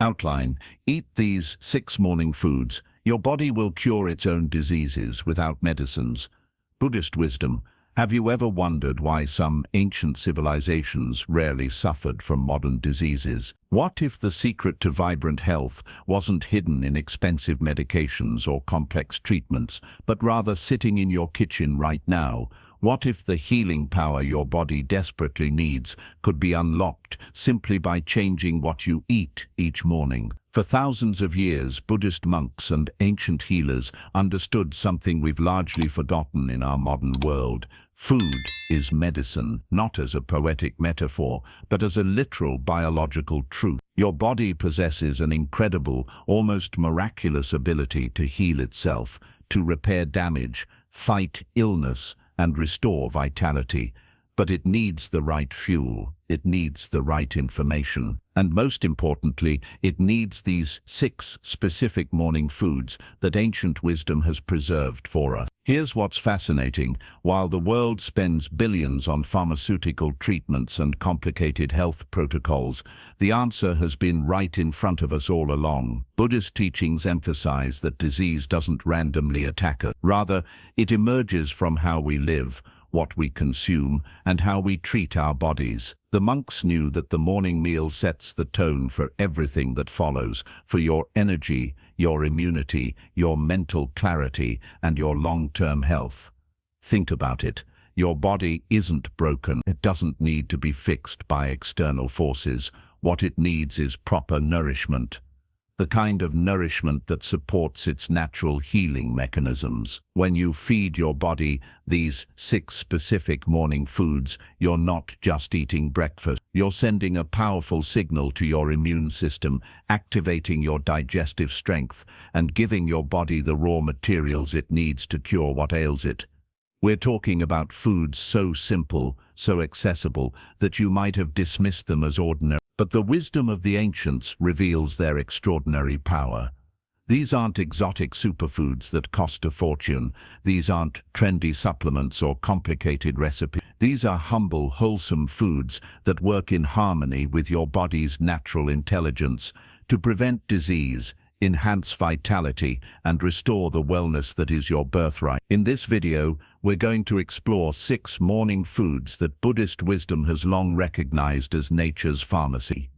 Outline: eat these 6 morning foods. Your body will cure its own diseases without medicines. Buddhist wisdom: have you ever wondered why some ancient civilizations rarely suffered from modern diseases? What if the secret to vibrant health wasn't hidden in expensive medications or complex treatments, but rather sitting in your kitchen right now? What if the healing power your body desperately needs could be unlocked simply by changing what you eat each morning? For thousands of years, Buddhist monks and ancient healers understood something we've largely forgotten in our modern world. Food is medicine, not as a poetic metaphor, but as a literal biological truth. Your body possesses an incredible, almost miraculous ability to heal itself, to repair damage, fight illness, and restore vitality. But it needs the right fuel, it needs the right information, and most importantly, it needs these 6 specific morning foods that ancient wisdom has preserved for us. Here's what's fascinating. While the world spends billions on pharmaceutical treatments and complicated health protocols, the answer has been right in front of us all along. Buddhist teachings emphasize that disease doesn't randomly attack us. Rather, it emerges from how we live, what we consume, and how we treat our bodies. The monks knew that the morning meal sets the tone for everything that follows, for your energy, your immunity, your mental clarity, and your long-term health. Think about it. Your body isn't broken. It doesn't need to be fixed by external forces. What it needs is proper nourishment. The kind of nourishment that supports its natural healing mechanisms. When you feed your body these 6 specific morning foods, you're not just eating breakfast. You're sending a powerful signal to your immune system, activating your digestive strength, and giving your body the raw materials it needs to cure what ails it. We're talking about foods so simple, so accessible, that you might have dismissed them as ordinary. But the wisdom of the ancients reveals their extraordinary power. These aren't exotic superfoods that cost a fortune. These aren't trendy supplements or complicated recipes. These are humble, wholesome foods that work in harmony with your body's natural intelligence to prevent disease, enhance vitality, and restore the wellness that is your birthright. In this video, we're going to explore 6 morning foods that Buddhist wisdom has long recognized as nature's pharmacy.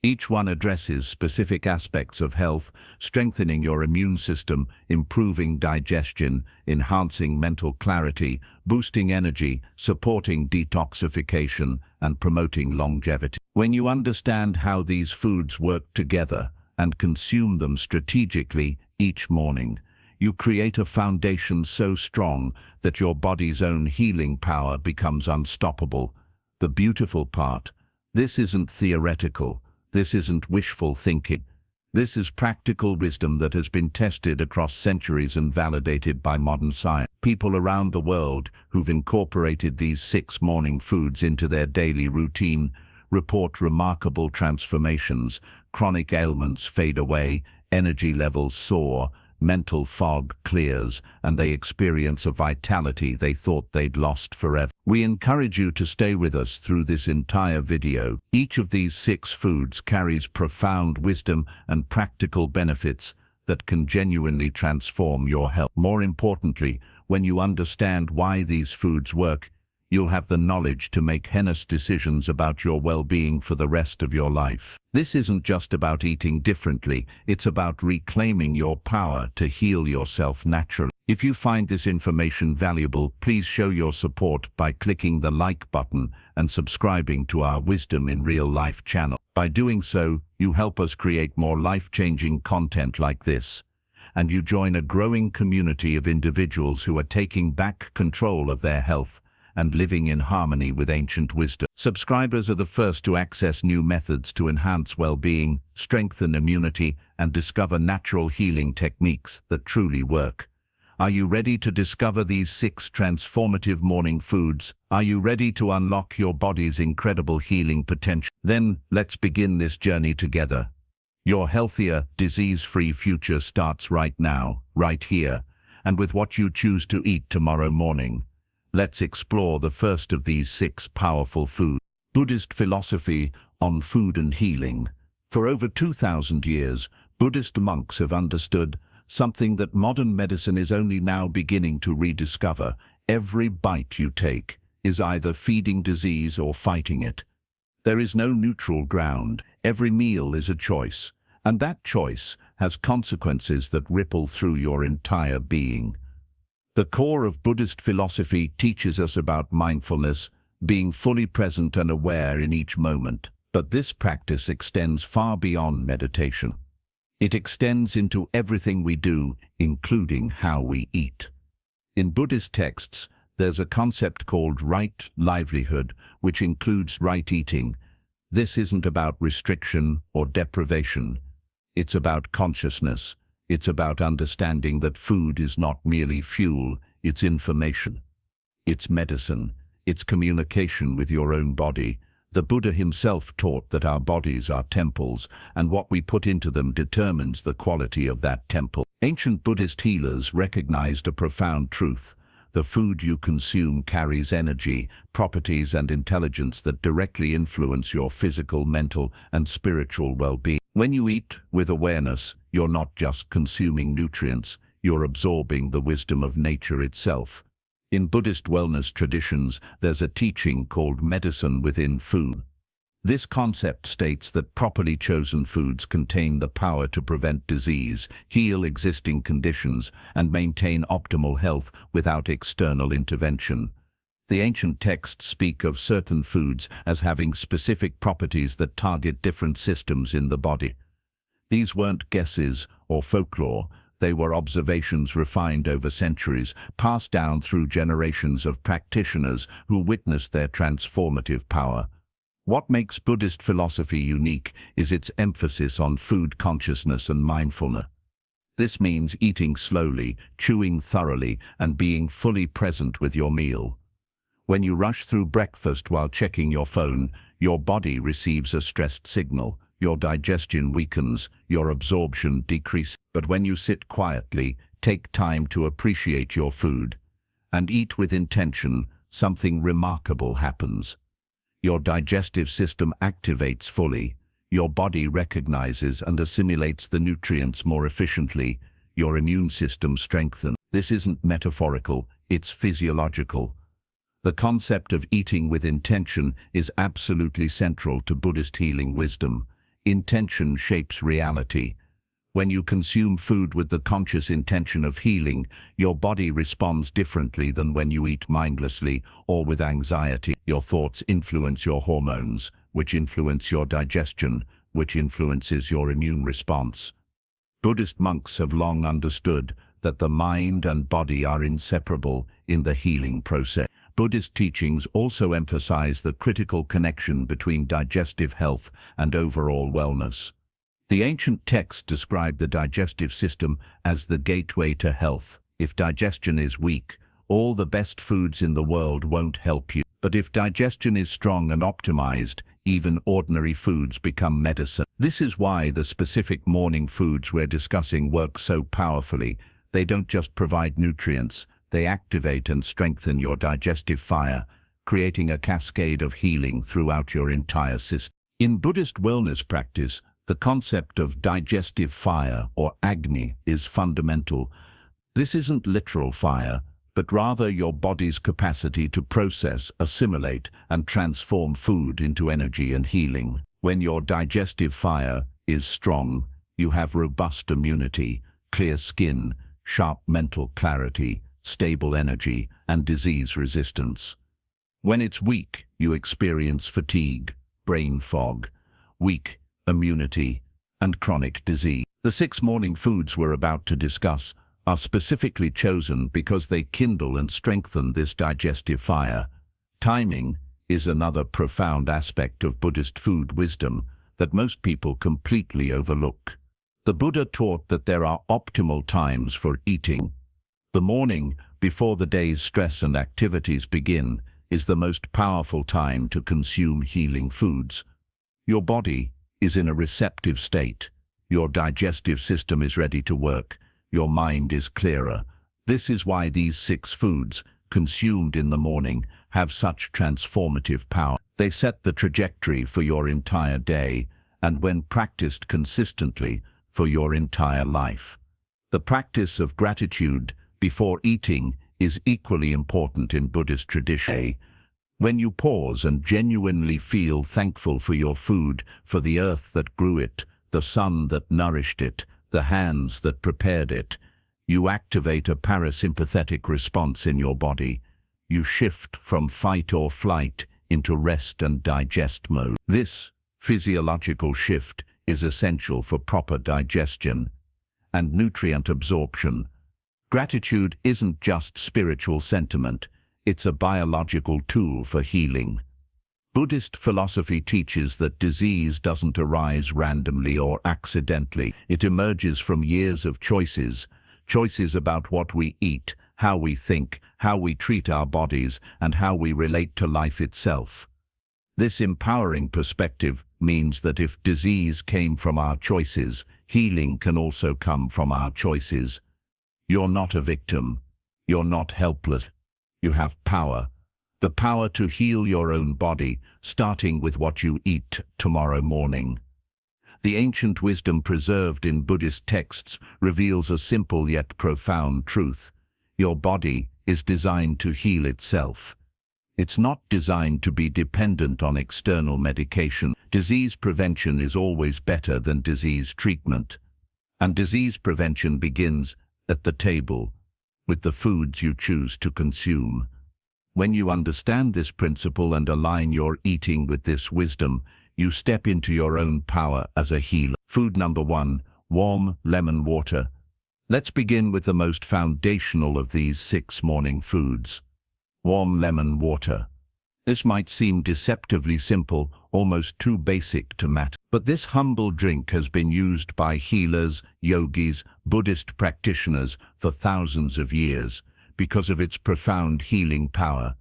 Each one addresses specific aspects of health, strengthening your immune system, improving digestion, enhancing mental clarity, boosting energy, supporting detoxification, and promoting longevity. When you understand how these foods work together and consume them strategically each morning, you create a foundation so strong that your body's own healing power becomes unstoppable. The beautiful part: this isn't theoretical, this isn't wishful thinking. This is practical wisdom that has been tested across centuries and validated by modern science. People around the world who've incorporated these 6 morning foods into their daily routine report remarkable transformations. Chronic ailments fade away, energy levels soar, mental fog clears, and they experience a vitality they thought they'd lost forever. We encourage you to stay with us through this entire video. Each of these 6 foods carries profound wisdom and practical benefits that can genuinely transform your health. More importantly, when you understand why these foods work, you'll have the knowledge to make honest decisions about your well-being for the rest of your life. This isn't just about eating differently, it's about reclaiming your power to heal yourself naturally. If you find this information valuable, please show your support by clicking the like button and subscribing to our Wisdom in Real Life channel. By doing so, you help us create more life-changing content like this, and you join a growing community of individuals who are taking back control of their health and living in harmony with ancient wisdom. Subscribers are the first to access new methods to enhance well-being, strengthen immunity, and discover natural healing techniques that truly work. Are you ready to discover these 6 transformative morning foods? Are you ready to unlock your body's incredible healing potential? Then, let's begin this journey together. Your healthier, disease-free future starts right now, right here, and with what you choose to eat tomorrow morning. Let's explore the first of these 6 powerful foods. Buddhist philosophy on food and healing. For over 2,000 years, Buddhist monks have understood something that modern medicine is only now beginning to rediscover. Every bite you take is either feeding disease or fighting it. There is no neutral ground. Every meal is a choice, and that choice has consequences that ripple through your entire being. The core of Buddhist philosophy teaches us about mindfulness, being fully present and aware in each moment. But this practice extends far beyond meditation. It extends into everything we do, including how we eat. In Buddhist texts, there's a concept called right livelihood, which includes right eating. This isn't about restriction or deprivation. It's about consciousness. It's about understanding that food is not merely fuel, it's information. It's medicine. It's communication with your own body. The Buddha himself taught that our bodies are temples, and what we put into them determines the quality of that temple. Ancient Buddhist healers recognized a profound truth. The food you consume carries energy, properties, and intelligence that directly influence your physical, mental, and spiritual well-being. When you eat with awareness, you're not just consuming nutrients, you're absorbing the wisdom of nature itself. In Buddhist wellness traditions, there's a teaching called medicine within food. This concept states that properly chosen foods contain the power to prevent disease, heal existing conditions, and maintain optimal health without external intervention. The ancient texts speak of certain foods as having specific properties that target different systems in the body. These weren't guesses or folklore. They were observations refined over centuries, passed down through generations of practitioners who witnessed their transformative power. What makes Buddhist philosophy unique is its emphasis on food consciousness and mindfulness. This means eating slowly, chewing thoroughly, and being fully present with your meal. When you rush through breakfast while checking your phone, your body receives a stressed signal. Your digestion weakens, your absorption decreases. But when you sit quietly, take time to appreciate your food, and eat with intention, something remarkable happens. Your digestive system activates fully. Your body recognizes and assimilates the nutrients more efficiently. Your immune system strengthens. This isn't metaphorical, it's physiological. The concept of eating with intention is absolutely central to Buddhist healing wisdom. Intention shapes reality. When you consume food with the conscious intention of healing, your body responds differently than when you eat mindlessly or with anxiety. Your thoughts influence your hormones, which influence your digestion, which influences your immune response. Buddhist monks have long understood that the mind and body are inseparable in the healing process. Buddhist teachings also emphasize the critical connection between digestive health and overall wellness. The ancient texts describe the digestive system as the gateway to health. If digestion is weak, all the best foods in the world won't help you. But if digestion is strong and optimized, even ordinary foods become medicine. This is why the specific morning foods we're discussing work so powerfully. They don't just provide nutrients, they activate and strengthen your digestive fire, creating a cascade of healing throughout your entire system. In Buddhist wellness practice, the concept of digestive fire, or Agni, is fundamental. This isn't literal fire, but rather your body's capacity to process, assimilate, and transform food into energy and healing. When your digestive fire is strong, you have robust immunity, clear skin, sharp mental clarity, stable energy, and disease resistance. When it's weak, you experience fatigue, brain fog, weak immunity, and chronic disease. The 6 morning foods we're about to discuss are specifically chosen because they kindle and strengthen this digestive fire. Timing is another profound aspect of Buddhist food wisdom that most people completely overlook. The Buddha taught that there are optimal times for eating. The morning, before the day's stress and activities begin, is the most powerful time to consume healing foods. Your body is in a receptive state. Your digestive system is ready to work. Your mind is clearer. This is why these 6 foods, consumed in the morning, have such transformative power. They set the trajectory for your entire day, and when practiced consistently, for your entire life. The practice of gratitude before eating is equally important in Buddhist tradition. When you pause and genuinely feel thankful for your food, for the earth that grew it, the sun that nourished it, the hands that prepared it, you activate a parasympathetic response in your body. You shift from fight or flight into rest and digest mode. This physiological shift is essential for proper digestion and nutrient absorption. Gratitude isn't just spiritual sentiment, it's a biological tool for healing. Buddhist philosophy teaches that disease doesn't arise randomly or accidentally. It emerges from years of choices about what we eat, how we think, how we treat our bodies, and how we relate to life itself. This empowering perspective means that if disease came from our choices, healing can also come from our choices. You're not a victim. You're not helpless. You have power. The power to heal your own body, starting with what you eat tomorrow morning. The ancient wisdom preserved in Buddhist texts reveals a simple yet profound truth. Your body is designed to heal itself. It's not designed to be dependent on external medication. Disease prevention is always better than disease treatment. And disease prevention begins at the table, with the foods you choose to consume. When you understand this principle and align your eating with this wisdom, you step into your own power as a healer. Food number 1, warm lemon water. Let's begin with the most foundational of these 6 morning foods. Warm lemon water. This might seem deceptively simple, almost too basic to matter. But this humble drink has been used by healers, yogis, Buddhist practitioners for thousands of years because of its profound healing power.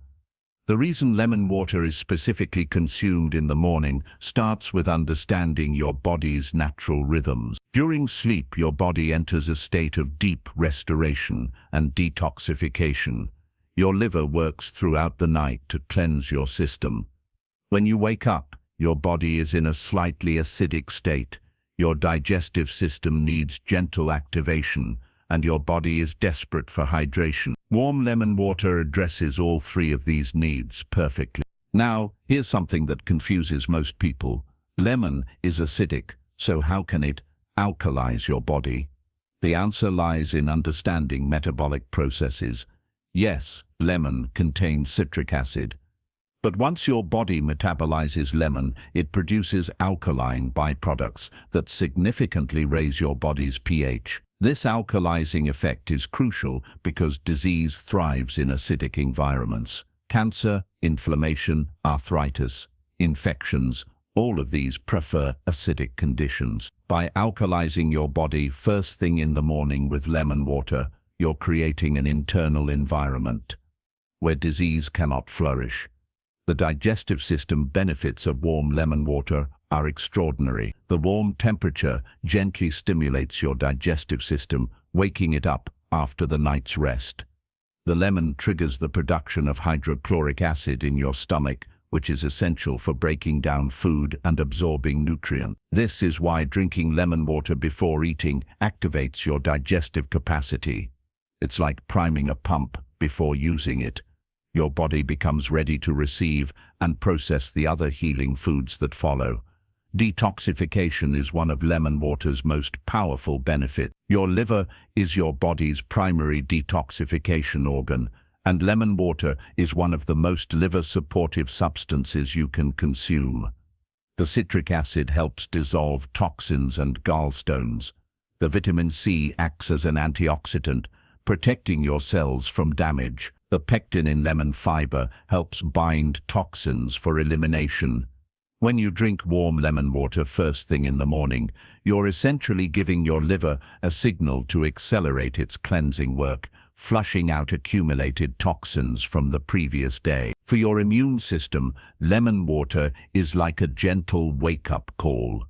The reason lemon water is specifically consumed in the morning starts with understanding your body's natural rhythms. During sleep, your body enters a state of deep restoration and detoxification. Your liver works throughout the night to cleanse your system. When you wake up, your body is in a slightly acidic state. Your digestive system needs gentle activation, and your body is desperate for hydration. Warm lemon water addresses all 3 of these needs perfectly. Now, here's something that confuses most people. Lemon is acidic, so how can it alkalize your body? The answer lies in understanding metabolic processes. Yes, lemon contains citric acid. But once your body metabolizes lemon, it produces alkaline byproducts that significantly raise your body's pH. This alkalizing effect is crucial because disease thrives in acidic environments. Cancer, inflammation, arthritis, infections, all of these prefer acidic conditions. By alkalizing your body first thing in the morning with lemon water, you're creating an internal environment where disease cannot flourish. The digestive system benefits of warm lemon water are extraordinary. The warm temperature gently stimulates your digestive system, waking it up after the night's rest. The lemon triggers the production of hydrochloric acid in your stomach, which is essential for breaking down food and absorbing nutrients. This is why drinking lemon water before eating activates your digestive capacity. It's like priming a pump before using it. Your body becomes ready to receive and process the other healing foods that follow. Detoxification is one of lemon water's most powerful benefits. Your liver is your body's primary detoxification organ, and lemon water is one of the most liver-supportive substances you can consume. The citric acid helps dissolve toxins and gallstones. The vitamin C acts as an antioxidant, protecting your cells from damage. The pectin in lemon fiber helps bind toxins for elimination. When you drink warm lemon water first thing in the morning, you're essentially giving your liver a signal to accelerate its cleansing work, flushing out accumulated toxins from the previous day. For your immune system, lemon water is like a gentle wake-up call.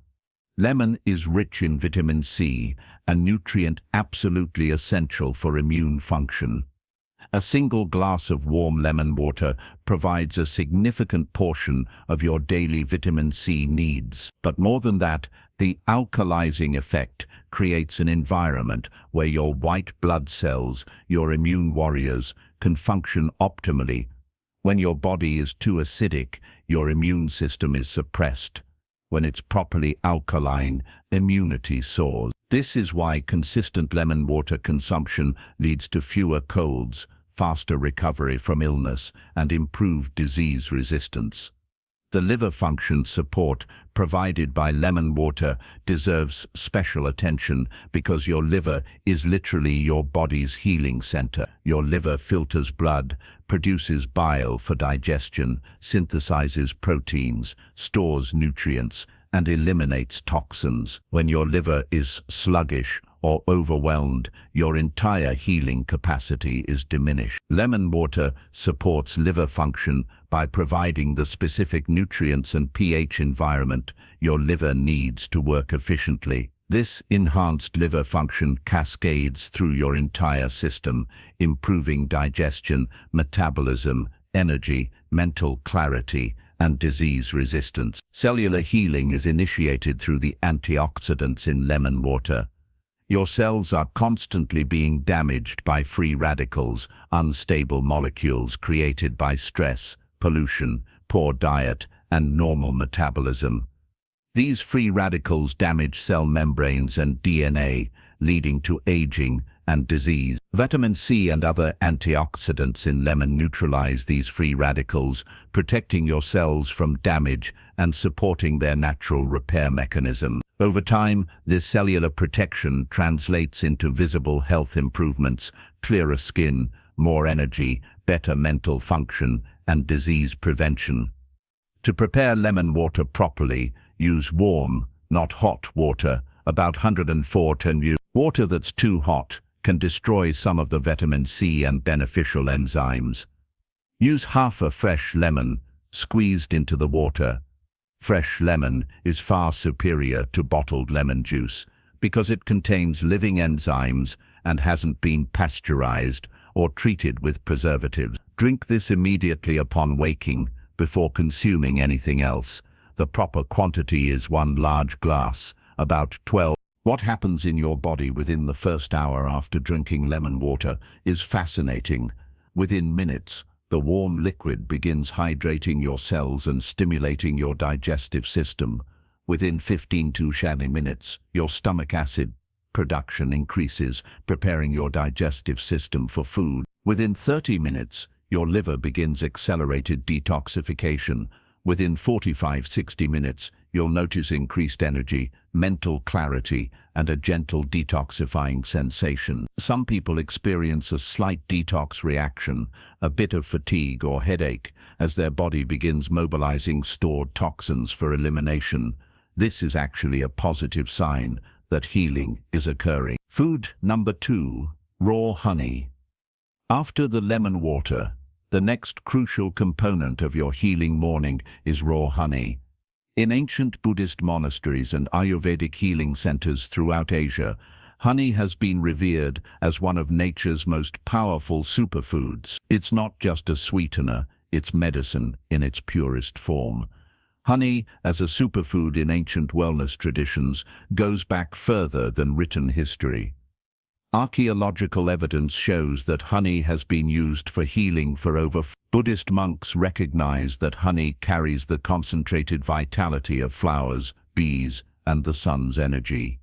Lemon is rich in vitamin C, a nutrient absolutely essential for immune function. A single glass of warm lemon water provides a significant portion of your daily vitamin C needs. But more than that, the alkalizing effect creates an environment where your white blood cells, your immune warriors, can function optimally. When your body is too acidic, your immune system is suppressed. When it's properly alkaline, immunity soars. This is why consistent lemon water consumption leads to fewer colds, faster recovery from illness, and improved disease resistance. The liver function support provided by lemon water deserves special attention because your liver is literally your body's healing center. Your liver filters blood, produces bile for digestion, synthesizes proteins, stores nutrients, and eliminates toxins. When your liver is sluggish or overwhelmed, your entire healing capacity is diminished. Lemon water supports liver function by providing the specific nutrients and pH environment your liver needs to work efficiently. This enhanced liver function cascades through your entire system, improving digestion, metabolism, energy, mental clarity, and disease resistance. Cellular healing is initiated through the antioxidants in lemon water. Your cells are constantly being damaged by free radicals, unstable molecules created by stress, pollution, poor diet, and normal metabolism. These free radicals damage cell membranes and DNA, leading to aging and disease. Vitamin C and other antioxidants in lemon neutralize these free radicals, protecting your cells from damage and supporting their natural repair mechanism. Over time, this cellular protection translates into visible health improvements, clearer skin, more energy, better mental function, and disease prevention. To prepare lemon water properly, use warm, not hot water, about 104 to water that's too hot can destroy some of the vitamin C and beneficial enzymes. Use half a fresh lemon, squeezed into the water. Fresh lemon is far superior to bottled lemon juice because it contains living enzymes and hasn't been pasteurized or treated with preservatives. Drink this immediately upon waking, before consuming anything else. The proper quantity is 1 large glass, about 12. What happens in your body within the first hour after drinking lemon water is fascinating. Within minutes, the warm liquid begins hydrating your cells and stimulating your digestive system. Within 15 to 20 minutes, your stomach acid production increases, preparing your digestive system for food. Within 30 minutes, your liver begins accelerated detoxification. Within 45-60 minutes, you'll notice increased energy, mental clarity, and a gentle detoxifying sensation. Some people experience a slight detox reaction, a bit of fatigue or headache, as their body begins mobilizing stored toxins for elimination. This is actually a positive sign that healing is occurring. Food number 2, raw honey. After the lemon water, the next crucial component of your healing morning is raw honey. In ancient Buddhist monasteries and Ayurvedic healing centers throughout Asia, honey has been revered as one of nature's most powerful superfoods. It's not just a sweetener, it's medicine in its purest form. Honey, as a superfood in ancient wellness traditions, goes back further than written history. Archaeological evidence shows that honey has been used for healing for over. Buddhist monks recognize that honey carries the concentrated vitality of flowers, bees, and the sun's energy.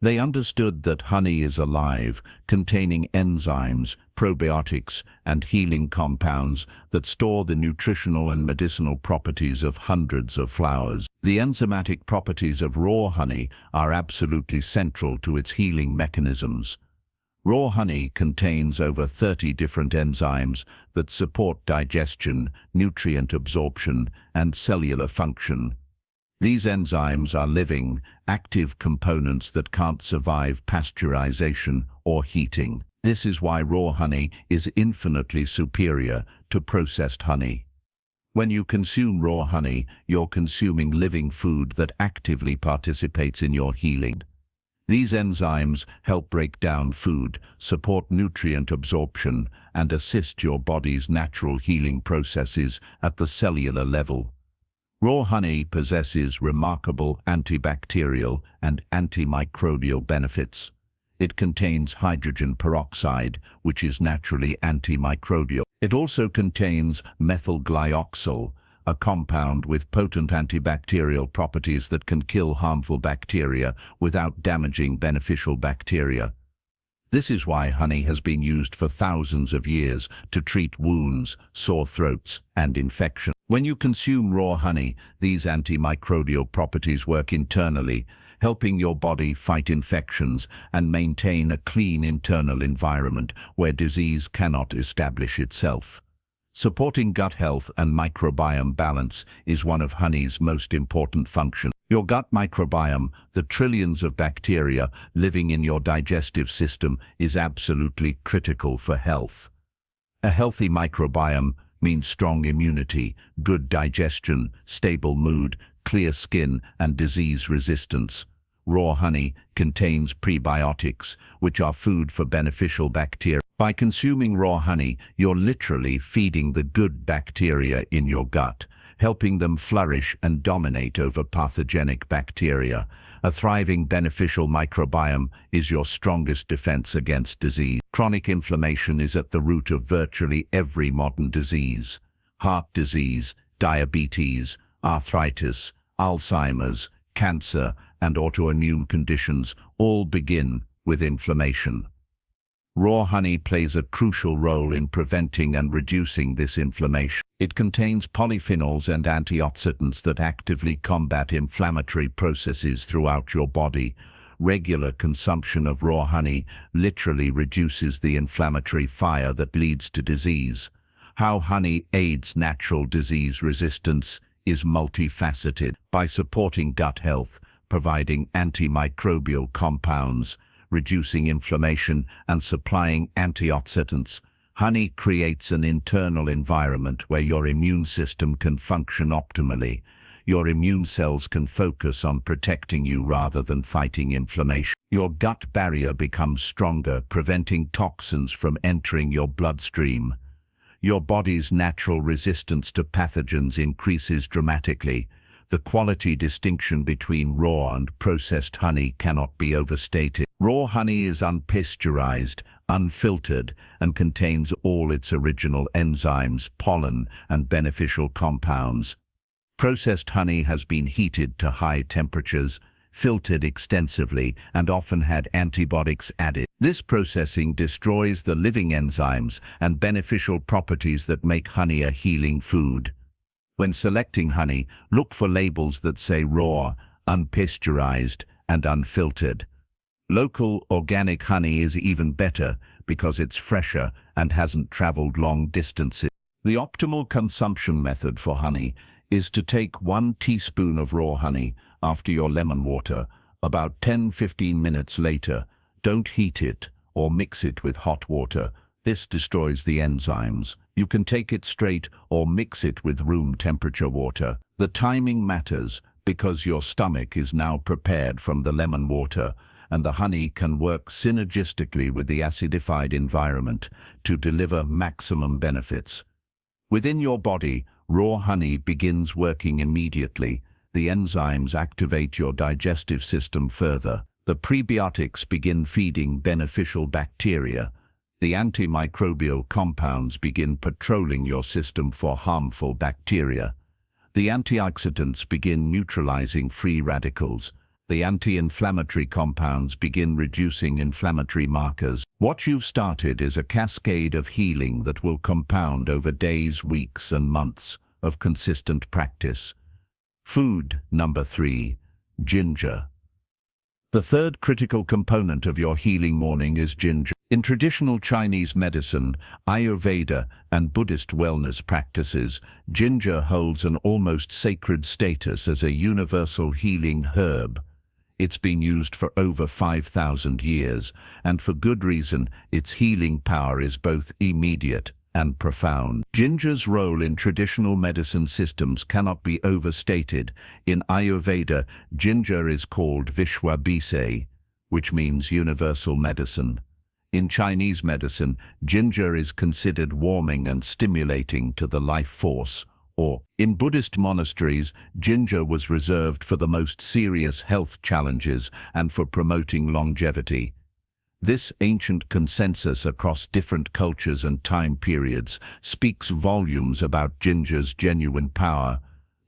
They understood that honey is alive, containing enzymes, probiotics, and healing compounds that store the nutritional and medicinal properties of hundreds of flowers. The enzymatic properties of raw honey are absolutely central to its healing mechanisms. Raw honey contains over 30 different enzymes that support digestion, nutrient absorption, and cellular function. These enzymes are living, active components that can't survive pasteurization or heating. This is why raw honey is infinitely superior to processed honey. When you consume raw honey, you're consuming living food that actively participates in your healing. These enzymes help break down food, support nutrient absorption, and assist your body's natural healing processes at the cellular level. Raw honey possesses remarkable antibacterial and antimicrobial benefits. It contains hydrogen peroxide, which is naturally antimicrobial. It also contains methyl glyoxal, a compound with potent antibacterial properties that can kill harmful bacteria without damaging beneficial bacteria. This is why honey has been used for thousands of years to treat wounds, sore throats, and infection. When you consume raw honey, these antimicrobial properties work internally, helping your body fight infections and maintain a clean internal environment where disease cannot establish itself. Supporting gut health and microbiome balance is one of honey's most important functions. Your gut microbiome, the trillions of bacteria living in your digestive system, is absolutely critical for health. A healthy microbiome means strong immunity, good digestion, stable mood, clear skin, and disease resistance. Raw honey contains prebiotics, which are food for beneficial bacteria. By consuming raw honey, you're literally feeding the good bacteria in your gut, helping them flourish and dominate over pathogenic bacteria. A thriving beneficial microbiome is your strongest defense against disease. Chronic inflammation is at the root of virtually every modern disease. Heart disease, diabetes, arthritis, Alzheimer's, cancer, and autoimmune conditions all begin with inflammation. Raw honey plays a crucial role in preventing and reducing this inflammation. It contains polyphenols and antioxidants that actively combat inflammatory processes throughout your body. Regular consumption of raw honey literally reduces the inflammatory fire that leads to disease. How honey aids natural disease resistance is multifaceted. By supporting gut health, providing antimicrobial compounds, reducing inflammation, and supplying antioxidants, honey creates an internal environment where your immune system can function optimally. Your immune cells can focus on protecting you rather than fighting inflammation. Your gut barrier becomes stronger, preventing toxins from entering your bloodstream. Your body's natural resistance to pathogens increases dramatically. The quality distinction between raw and processed honey cannot be overstated. Raw honey is unpasteurized, unfiltered, and contains all its original enzymes, pollen, and beneficial compounds. Processed honey has been heated to high temperatures, filtered extensively, and often had antibiotics added. This processing destroys the living enzymes and beneficial properties that make honey a healing food. When selecting honey, look for labels that say raw, unpasteurized, and unfiltered. Local organic honey is even better because it's fresher and hasn't traveled long distances. The optimal consumption method for honey is to take 1 teaspoon of raw honey after your lemon water. About 10-15 minutes later, don't heat it or mix it with hot water. This destroys the enzymes. You can take it straight or mix it with room temperature water. The timing matters because your stomach is now prepared from the lemon water, and the honey can work synergistically with the acidified environment to deliver maximum benefits. Within your body, raw honey begins working immediately. The enzymes activate your digestive system further. The prebiotics begin feeding beneficial bacteria. The antimicrobial compounds begin patrolling your system for harmful bacteria. The antioxidants begin neutralizing free radicals. The anti-inflammatory compounds begin reducing inflammatory markers. What you've started is a cascade of healing that will compound over days, weeks, and months of consistent practice. Food number 3, ginger. The third critical component of your healing morning is ginger. In traditional Chinese medicine, Ayurveda, and Buddhist wellness practices, ginger holds an almost sacred status as a universal healing herb. It's been used for over 5,000 years, and for good reason. Its healing power is both immediate and profound. Ginger's role in traditional medicine systems cannot be overstated. In Ayurveda, ginger is called Vishwa Bise, which means universal medicine. In Chinese medicine, ginger is considered warming and stimulating to the life force, or in Buddhist monasteries, ginger was reserved for the most serious health challenges and for promoting longevity. This ancient consensus across different cultures and time periods speaks volumes about ginger's genuine power.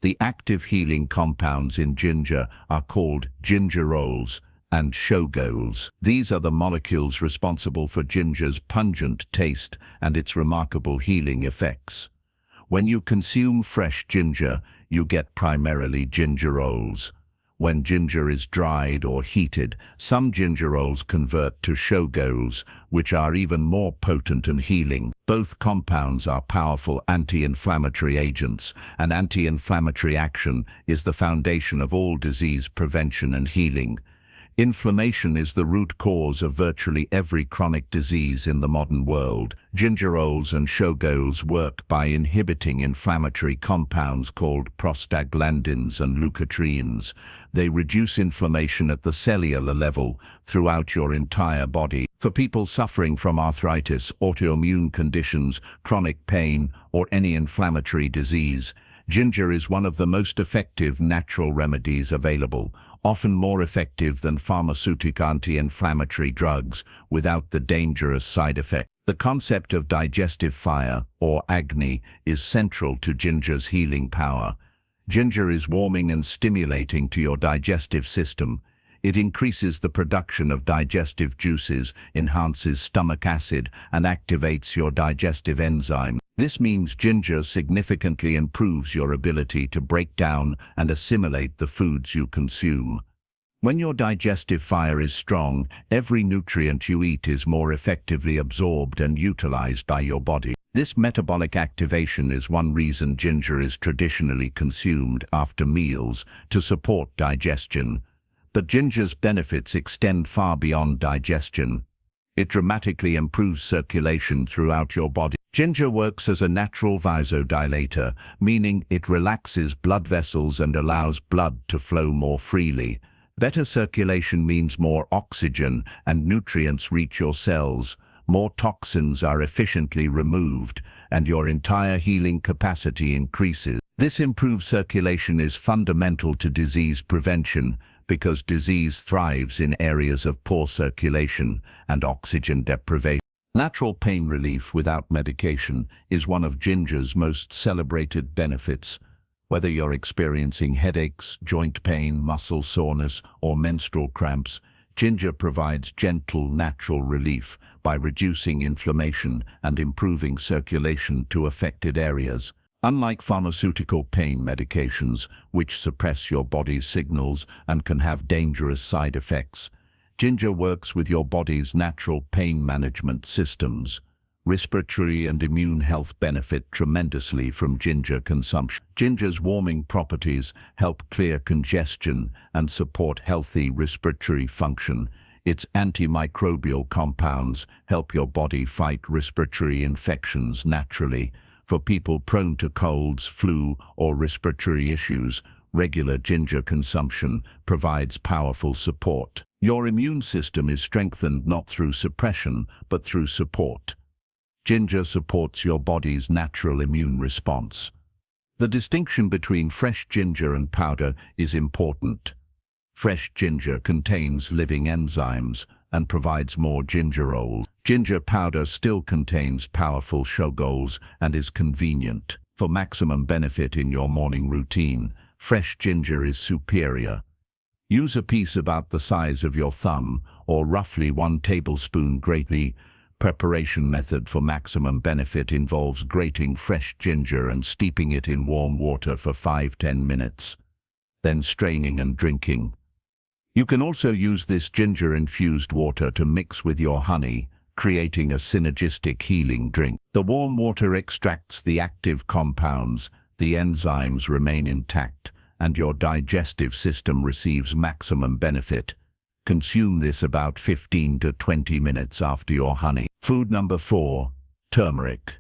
The active healing compounds in ginger are called gingerols and shogols. These are the molecules responsible for ginger's pungent taste and its remarkable healing effects. When you consume fresh ginger, you get primarily gingerols. When ginger is dried or heated, some gingerols convert to shogols, which are even more potent and healing. Both compounds are powerful anti-inflammatory agents, and anti-inflammatory action is the foundation of all disease prevention and healing. Inflammation is the root cause of virtually every chronic disease in the modern world. Gingerols and shogols work by inhibiting inflammatory compounds called prostaglandins and leukotrienes. They reduce inflammation at the cellular level throughout your entire body. For people suffering from arthritis, autoimmune conditions, chronic pain, or any inflammatory disease, ginger is one of the most effective natural remedies available, often more effective than pharmaceutical anti-inflammatory drugs without the dangerous side effects. The concept of digestive fire, or Agni, is central to ginger's healing power. Ginger is warming and stimulating to your digestive system. It increases the production of digestive juices, enhances stomach acid, and activates your digestive enzyme. This means ginger significantly improves your ability to break down and assimilate the foods you consume. When your digestive fire is strong, every nutrient you eat is more effectively absorbed and utilized by your body. This metabolic activation is one reason ginger is traditionally consumed after meals to support digestion. But ginger's benefits extend far beyond digestion. It dramatically improves circulation throughout your body. Ginger works as a natural vasodilator, meaning it relaxes blood vessels and allows blood to flow more freely. Better circulation means more oxygen and nutrients reach your cells, more toxins are efficiently removed, and your entire healing capacity increases. This improved circulation is fundamental to disease prevention because disease thrives in areas of poor circulation and oxygen deprivation. Natural pain relief without medication is one of ginger's most celebrated benefits. Whether you're experiencing headaches, joint pain, muscle soreness, or menstrual cramps, ginger provides gentle, natural relief by reducing inflammation and improving circulation to affected areas. Unlike pharmaceutical pain medications, which suppress your body's signals and can have dangerous side effects, ginger works with your body's natural pain management systems. Respiratory and immune health benefit tremendously from ginger consumption. Ginger's warming properties help clear congestion and support healthy respiratory function. Its antimicrobial compounds help your body fight respiratory infections naturally. For people prone to colds, flu, or respiratory issues, regular ginger consumption provides powerful support. Your immune system is strengthened not through suppression, but through support. Ginger supports your body's natural immune response. The distinction between fresh ginger and powder is important. Fresh ginger contains living enzymes and provides more gingerols. Ginger powder still contains powerful shogols and is convenient. For maximum benefit in your morning routine, fresh ginger is superior. Use a piece about the size of your thumb, or roughly 1 tablespoon greatly. Preparation method for maximum benefit involves grating fresh ginger and steeping it in warm water for 5–10 minutes, then straining and drinking. You can also use this ginger-infused water to mix with your honey, creating a synergistic healing drink. The warm water extracts the active compounds, the enzymes remain intact, and your digestive system receives maximum benefit. Consume this about 15 to 20 minutes after your honey. Food number 4, turmeric.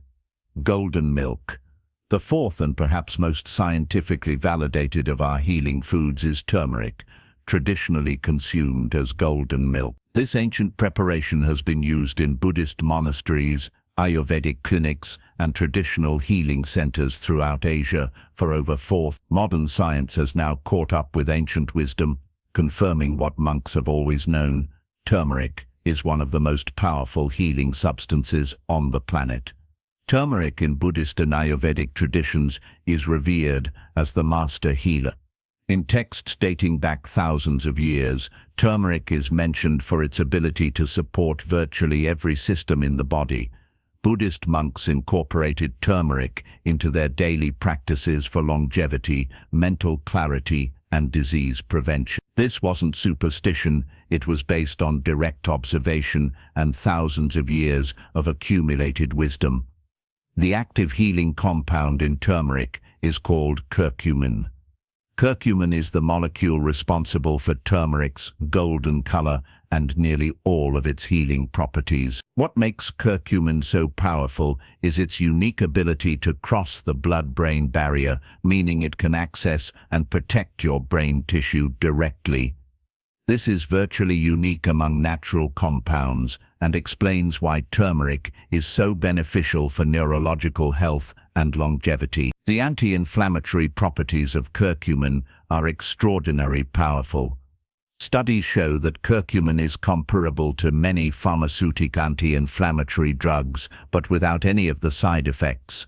Golden milk. The fourth and perhaps most scientifically validated of our healing foods is turmeric. traditionally consumed as golden milk. This ancient preparation has been used in Buddhist monasteries, Ayurvedic clinics, and traditional healing centers throughout Asia for over 4th. Modern science has now caught up with ancient wisdom, confirming what monks have always known: turmeric is one of the most powerful healing substances on the planet. Turmeric in Buddhist and Ayurvedic traditions is revered as the master healer. In texts dating back thousands of years, turmeric is mentioned for its ability to support virtually every system in the body. Buddhist monks incorporated turmeric into their daily practices for longevity, mental clarity, and disease prevention. This wasn't superstition, it was based on direct observation and thousands of years of accumulated wisdom. The active healing compound in turmeric is called curcumin. Curcumin is the molecule responsible for turmeric's golden color and nearly all of its healing properties. What makes curcumin so powerful is its unique ability to cross the blood-brain barrier, meaning it can access and protect your brain tissue directly. This is virtually unique among natural compounds and explains why turmeric is so beneficial for neurological health and longevity. The anti-inflammatory properties of curcumin are extraordinarily powerful. Studies show that curcumin is comparable to many pharmaceutical anti-inflammatory drugs, but without any of the side effects.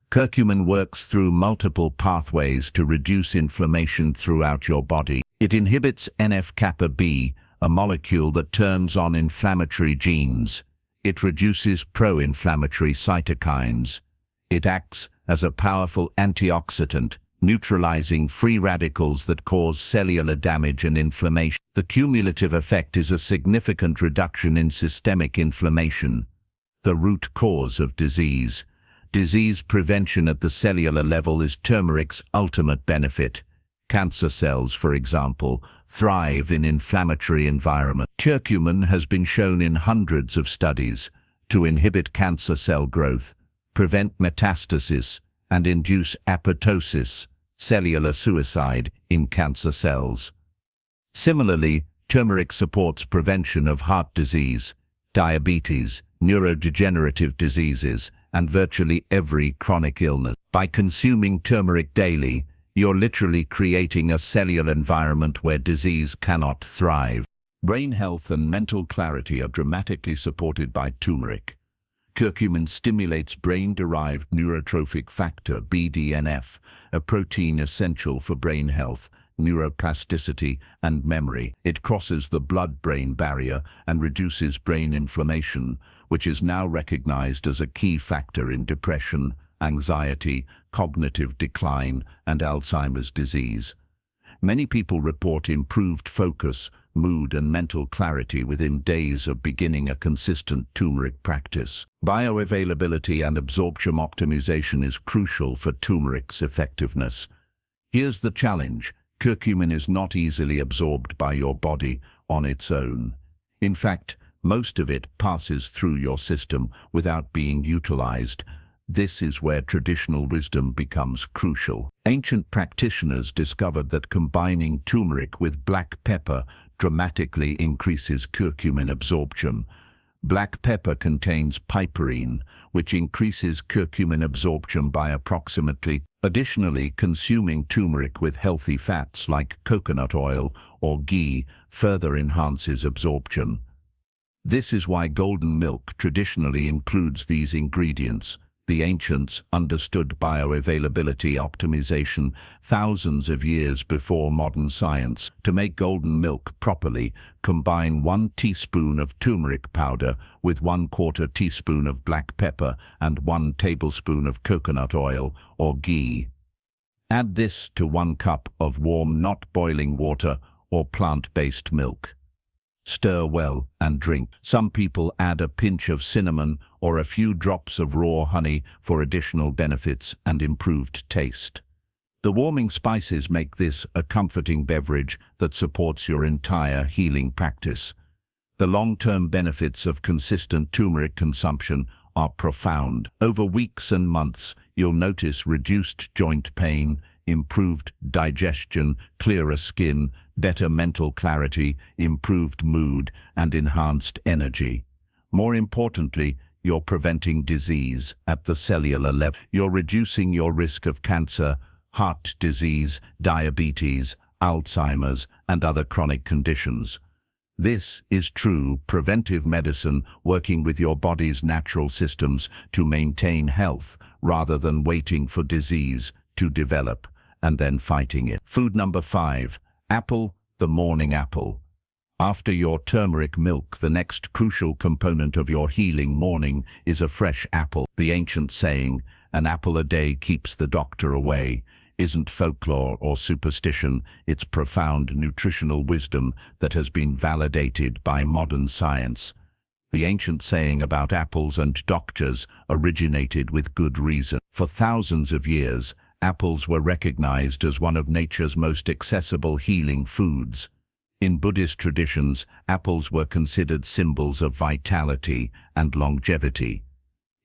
Curcumin works through multiple pathways to reduce inflammation throughout your body. It inhibits NF-kappa B, a molecule that turns on inflammatory genes. It reduces pro-inflammatory cytokines. It acts as a powerful antioxidant, neutralizing free radicals that cause cellular damage and inflammation. The cumulative effect is a significant reduction in systemic inflammation, the root cause of disease. Disease prevention at the cellular level is turmeric's ultimate benefit. Cancer cells, for example, thrive in inflammatory environments. Curcumin has been shown in hundreds of studies to inhibit cancer cell growth, prevent metastasis, and induce apoptosis, cellular suicide, in cancer cells. Similarly, turmeric supports prevention of heart disease, diabetes, neurodegenerative diseases, and virtually every chronic illness. By consuming turmeric daily, you're literally creating a cellular environment where disease cannot thrive. Brain health and mental clarity are dramatically supported by turmeric. Curcumin stimulates brain-derived neurotrophic factor (BDNF), a protein essential for brain health, neuroplasticity, and memory. It crosses the blood-brain barrier and reduces brain inflammation, which is now recognized as a key factor in depression, anxiety, cognitive decline, and Alzheimer's disease. Many people report improved focus, mood, and mental clarity within days of beginning a consistent turmeric practice. Bioavailability and absorption optimization is crucial for turmeric's effectiveness. Here's the challenge: curcumin is not easily absorbed by your body on its own. In fact, most of it passes through your system without being utilized. This is where traditional wisdom becomes crucial. Ancient practitioners discovered that combining turmeric with black pepper dramatically increases curcumin absorption. Black pepper contains piperine, which increases curcumin absorption by approximately. Additionally, consuming turmeric with healthy fats like coconut oil or ghee further enhances absorption. This is why golden milk traditionally includes these ingredients. The ancients understood bioavailability optimization thousands of years before modern science. To make golden milk properly, combine 1 teaspoon of turmeric powder with 1/4 teaspoon of black pepper and 1 tablespoon of coconut oil or ghee. Add this to 1 cup of warm, not boiling water or plant-based milk. Stir well and drink. Some people add a pinch of cinnamon or a few drops of raw honey for additional benefits and improved taste. The warming spices make this a comforting beverage that supports your entire healing practice. The long-term benefits of consistent turmeric consumption are profound. Over weeks and months, you'll notice reduced joint pain, improved digestion, clearer skin, better mental clarity, improved mood, and enhanced energy. More importantly, you're preventing disease at the cellular level. You're reducing your risk of cancer, heart disease, diabetes, Alzheimer's, and other chronic conditions. This is true preventive medicine, working with your body's natural systems to maintain health rather than waiting for disease to develop and then fighting it. Food number 5, apple, the morning apple. After your turmeric milk, the next crucial component of your healing morning is a fresh apple. The ancient saying, "An apple a day keeps the doctor away," isn't folklore or superstition. It's profound nutritional wisdom that has been validated by modern science. The ancient saying about apples and doctors originated with good reason. For thousands of years, apples were recognized as one of nature's most accessible healing foods. In Buddhist traditions, apples were considered symbols of vitality and longevity.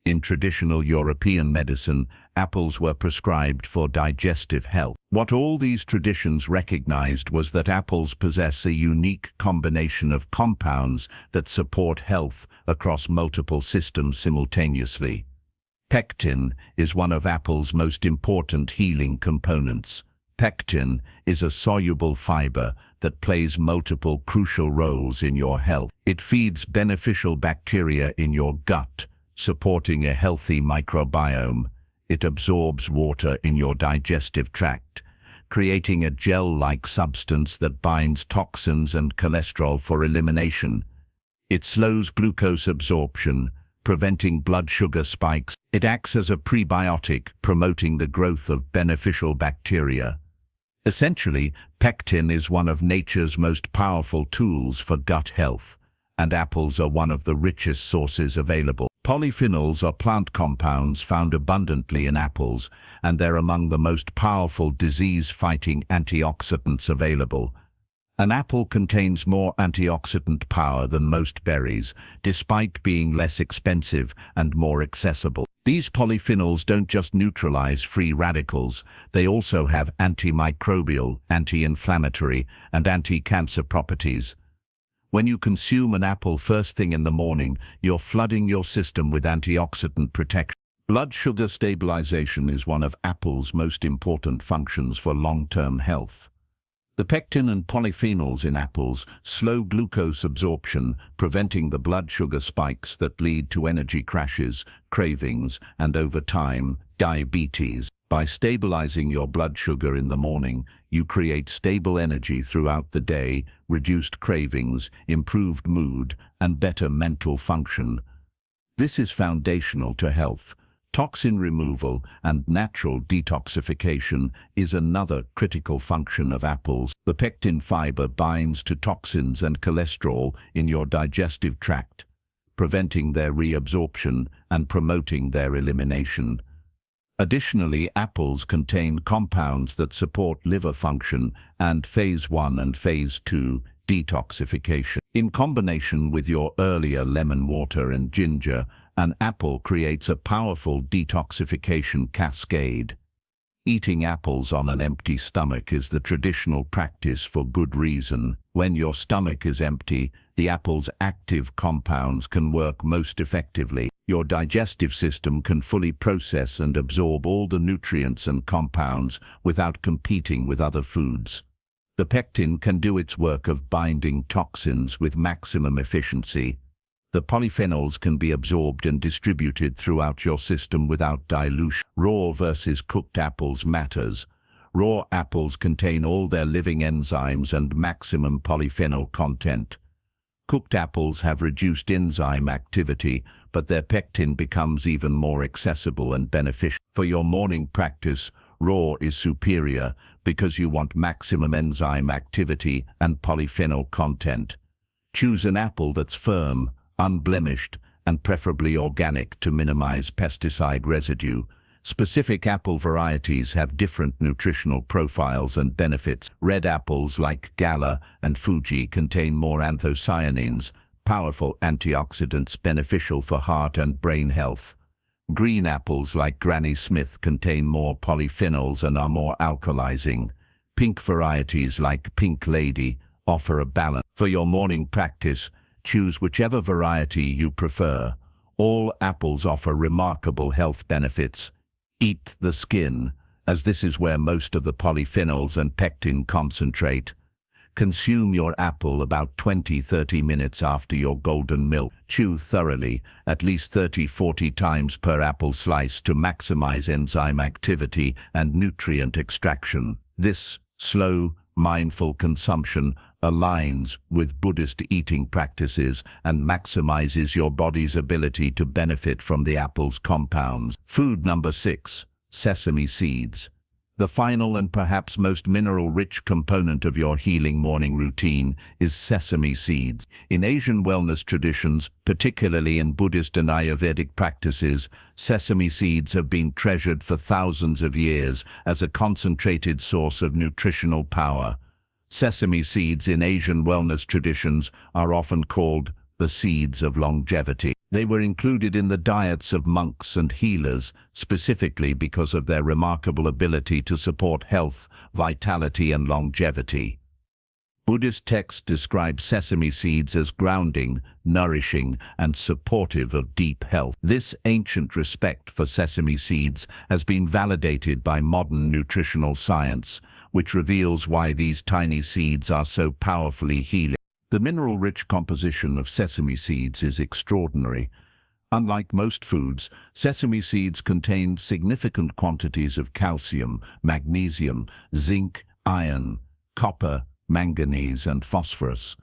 In traditional European medicine, apples were prescribed for digestive health. What all these traditions recognized was that apples possess a unique combination of compounds that support health across multiple systems simultaneously. Pectin is one of apple's most important healing components. Pectin is a soluble fiber that plays multiple crucial roles in your health. It feeds beneficial bacteria in your gut, supporting a healthy microbiome. It absorbs water in your digestive tract, creating a gel-like substance that binds toxins and cholesterol for elimination. It slows glucose absorption, preventing blood sugar spikes. It acts as a prebiotic, promoting the growth of beneficial bacteria. Essentially, pectin is one of nature's most powerful tools for gut health, and apples are one of the richest sources available. Polyphenols are plant compounds found abundantly in apples, and they're among the most powerful disease-fighting antioxidants available. An apple contains more antioxidant power than most berries, despite being less expensive and more accessible. These polyphenols don't just neutralize free radicals, they also have antimicrobial, anti-inflammatory, and anti-cancer properties. When you consume an apple first thing in the morning, you're flooding your system with antioxidant protection. Blood sugar stabilization is one of apple's most important functions for long-term health. The pectin and polyphenols in apples slow glucose absorption, preventing the blood sugar spikes that lead to energy crashes, cravings, and over time, diabetes. By stabilizing your blood sugar in the morning, you create stable energy throughout the day, reduced cravings, improved mood, and better mental function. This is foundational to health. Toxin removal and natural detoxification is another critical function of apples. The pectin fiber binds to toxins and cholesterol in your digestive tract, preventing their reabsorption and promoting their elimination. Additionally, apples contain compounds that support liver function and phase 1 and phase 2 detoxification. In combination with your earlier lemon water and ginger, an apple creates a powerful detoxification cascade. Eating apples on an empty stomach is the traditional practice for good reason. When your stomach is empty, the apple's active compounds can work most effectively. Your digestive system can fully process and absorb all the nutrients and compounds without competing with other foods. The pectin can do its work of binding toxins with maximum efficiency. The polyphenols can be absorbed and distributed throughout your system without dilution. Raw versus cooked apples matters. Raw apples contain all their living enzymes and maximum polyphenol content. Cooked apples have reduced enzyme activity, but their pectin becomes even more accessible and beneficial. For your morning practice, raw is superior because you want maximum enzyme activity and polyphenol content. Choose an apple that's firm, unblemished, and preferably organic to minimize pesticide residue. Specific apple varieties have different nutritional profiles and benefits. Red apples like Gala and Fuji contain more anthocyanins, powerful antioxidants beneficial for heart and brain health. Green apples like Granny Smith contain more polyphenols and are more alkalizing. Pink varieties like Pink Lady offer a balance. For your morning practice, choose whichever variety you prefer. All apples offer remarkable health benefits. Eat the skin, as this is where most of the polyphenols and pectin concentrate. Consume your apple about 20-30 minutes after your golden milk. Chew thoroughly, at least 30-40 times per apple slice to maximize enzyme activity and nutrient extraction. This slow, mindful consumption aligns with Buddhist eating practices and maximizes your body's ability to benefit from the apple's compounds. Food number 6, sesame seeds. The final and perhaps most mineral-rich component of your healing morning routine is sesame seeds. In Asian wellness traditions, particularly in Buddhist and Ayurvedic practices, sesame seeds have been treasured for thousands of years as a concentrated source of nutritional power. Sesame seeds in Asian wellness traditions are often called the seeds of longevity. They were included in the diets of monks and healers, specifically because of their remarkable ability to support health, vitality, and longevity. Buddhist texts describe sesame seeds as grounding, nourishing, and supportive of deep health. This ancient respect for sesame seeds has been validated by modern nutritional science, which reveals why these tiny seeds are so powerfully healing. The mineral-rich composition of sesame seeds is extraordinary. Unlike most foods, sesame seeds contain significant quantities of calcium, magnesium, zinc, iron, copper, manganese, and phosphorus.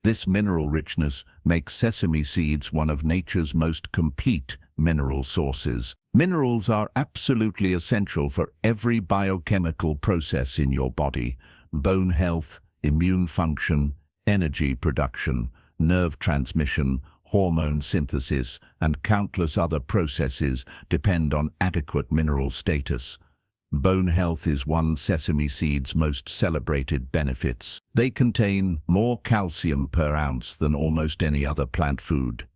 This mineral richness makes sesame seeds one of nature's most complete mineral sources. Minerals are absolutely essential for every biochemical process in your body: bone health, immune function, energy production, nerve transmission, hormone synthesis, and countless other processes depend on adequate mineral status. Bone health is one sesame seed's most celebrated benefits. They contain more calcium per ounce than almost any other plant food.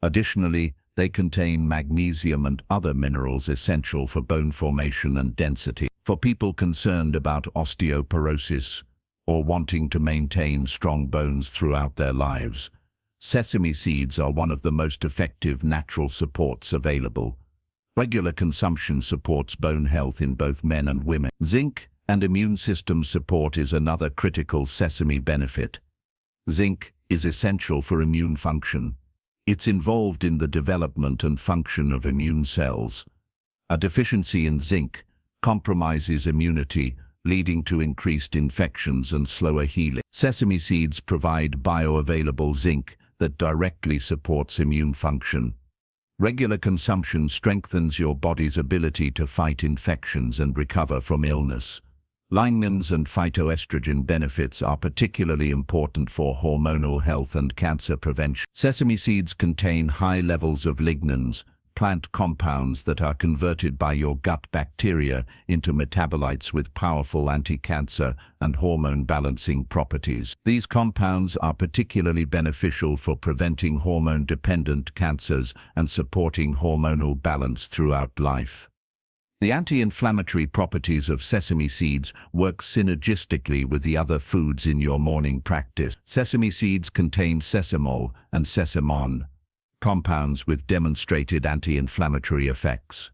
Additionally, they contain magnesium and other minerals essential for bone formation and density. For people concerned about osteoporosis, or wanting to maintain strong bones throughout their lives, sesame seeds are one of the most effective natural supports available. Regular consumption supports bone health in both men and women. Zinc and immune system support is another critical sesame benefit. Zinc is essential for immune function. It's involved in the development and function of immune cells. A deficiency in zinc compromises immunity, leading to increased infections and slower healing. Sesame seeds provide bioavailable zinc that directly supports immune function. Regular consumption strengthens your body's ability to fight infections and recover from illness. Lignans and phytoestrogen benefits are particularly important for hormonal health and cancer prevention. Sesame seeds contain high levels of lignans, plant compounds that are converted by your gut bacteria into metabolites with powerful anti-cancer and hormone-balancing properties. These compounds are particularly beneficial for preventing hormone-dependent cancers and supporting hormonal balance throughout life. The anti-inflammatory properties of sesame seeds work synergistically with the other foods in your morning practice. Sesame seeds contain sesamol and sesamon, compounds with demonstrated anti-inflammatory effects.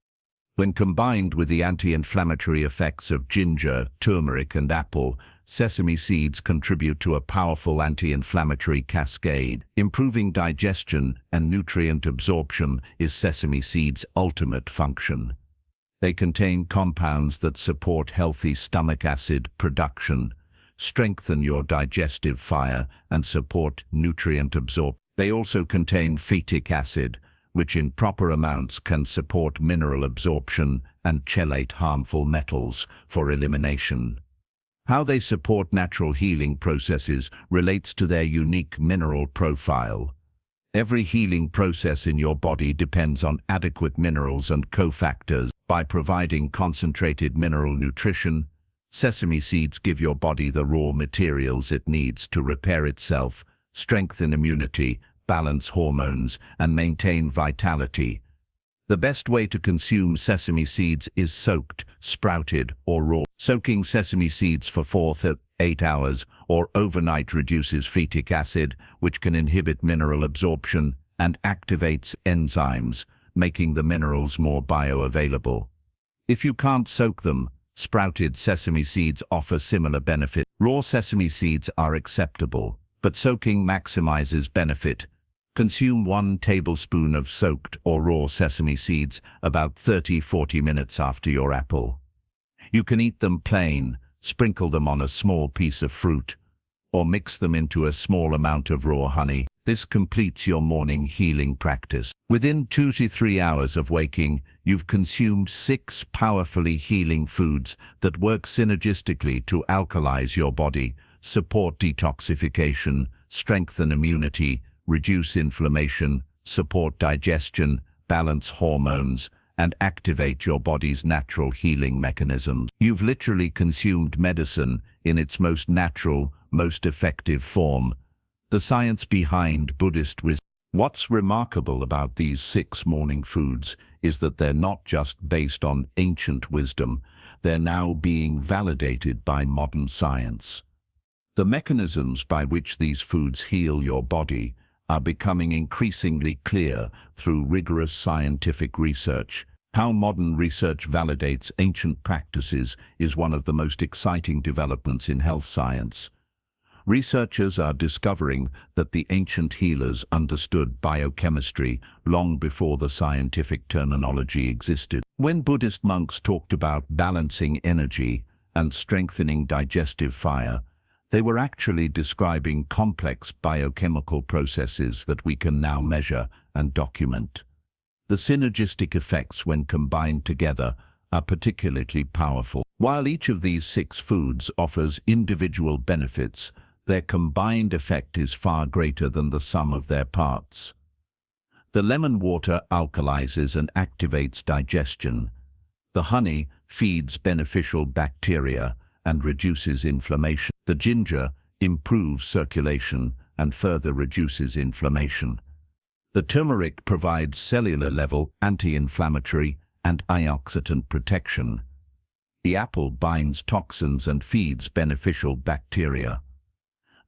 When combined with the anti-inflammatory effects of ginger, turmeric, and apple, sesame seeds contribute to a powerful anti-inflammatory cascade. Improving digestion and nutrient absorption is sesame seeds' ultimate function. They contain compounds that support healthy stomach acid production, strengthen your digestive fire, and support nutrient absorption. They also contain phytic acid, which in proper amounts can support mineral absorption and chelate harmful metals for elimination. How they support natural healing processes relates to their unique mineral profile. Every healing process in your body depends on adequate minerals and cofactors. By providing concentrated mineral nutrition, sesame seeds give your body the raw materials it needs to repair itself, strengthen immunity, balance hormones, and maintain vitality. The best way to consume sesame seeds is soaked, sprouted, or raw. Soaking sesame seeds for 4 to 8 hours or overnight reduces phytic acid, which can inhibit mineral absorption and activates enzymes, making the minerals more bioavailable. If you can't soak them, sprouted sesame seeds offer similar benefits. Raw sesame seeds are acceptable, but soaking maximizes benefit. Consume 1 tablespoon of soaked or raw sesame seeds about 30–40 minutes after your apple. You can eat them plain, sprinkle them on a small piece of fruit, or mix them into a small amount of raw honey. This completes your morning healing practice. Within 2 to 3 hours of waking, you've consumed 6 powerfully healing foods that work synergistically to alkalize your body, support detoxification, strengthen immunity, reduce inflammation, support digestion, balance hormones, and activate your body's natural healing mechanisms. You've literally consumed medicine in its most natural, most effective form. The science behind Buddhist wisdom. What's remarkable about these 6 morning foods is that they're not just based on ancient wisdom, they're now being validated by modern science. The mechanisms by which these foods heal your body are becoming increasingly clear through rigorous scientific research. How modern research validates ancient practices is one of the most exciting developments in health science. Researchers are discovering that the ancient healers understood biochemistry long before the scientific terminology existed. When Buddhist monks talked about balancing energy and strengthening digestive fire, they were actually describing complex biochemical processes that we can now measure and document. The synergistic effects when combined together are particularly powerful. While each of these 6 foods offers individual benefits, their combined effect is far greater than the sum of their parts. The lemon water alkalizes and activates digestion. The honey feeds beneficial bacteria and reduces inflammation. The ginger improves circulation and further reduces inflammation. The turmeric provides cellular-level anti-inflammatory and antioxidant protection. The apple binds toxins and feeds beneficial bacteria.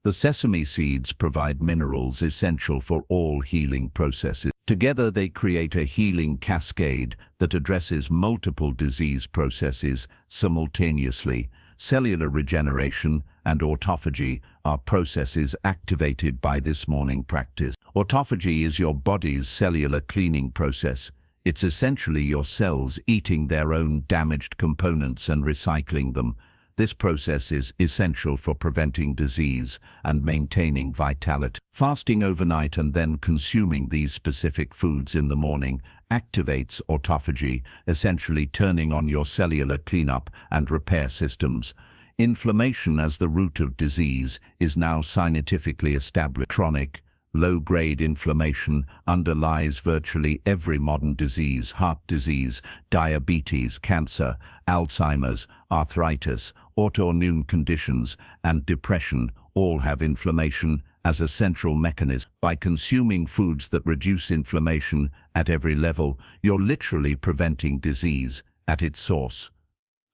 The sesame seeds provide minerals essential for all healing processes. Together they create a healing cascade that addresses multiple disease processes simultaneously. Cellular regeneration and autophagy are processes activated by this morning practice. Autophagy is your body's cellular cleaning process. It's essentially your cells eating their own damaged components and recycling them. This process is essential for preventing disease and maintaining vitality. Fasting overnight and then consuming these specific foods in the morning activates autophagy, essentially turning on your cellular cleanup and repair systems. Inflammation as the root of disease is now scientifically established. Chronic, low-grade inflammation underlies virtually every modern disease: heart disease, diabetes, cancer, Alzheimer's, arthritis, autoimmune conditions, and depression all have inflammation as a central mechanism. By consuming foods that reduce inflammation at every level, you're literally preventing disease at its source.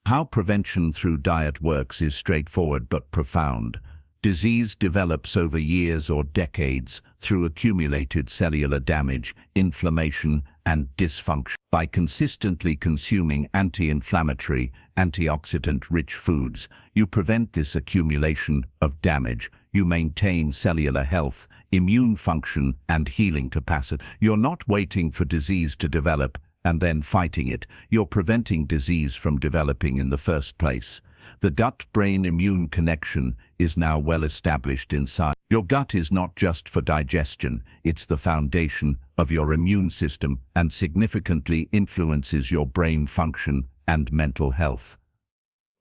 How prevention through diet works is straightforward but profound. Disease develops over years or decades through accumulated cellular damage, inflammation, and dysfunction. By consistently consuming anti-inflammatory, antioxidant-rich foods, you prevent this accumulation of damage. You maintain cellular health, immune function, and healing capacity. You're not waiting for disease to develop and then fighting it. You're preventing disease from developing in the first place. The gut-brain immune connection is now well established in science. Your gut is not just for digestion, it's the foundation of your immune system and significantly influences your brain function and mental health.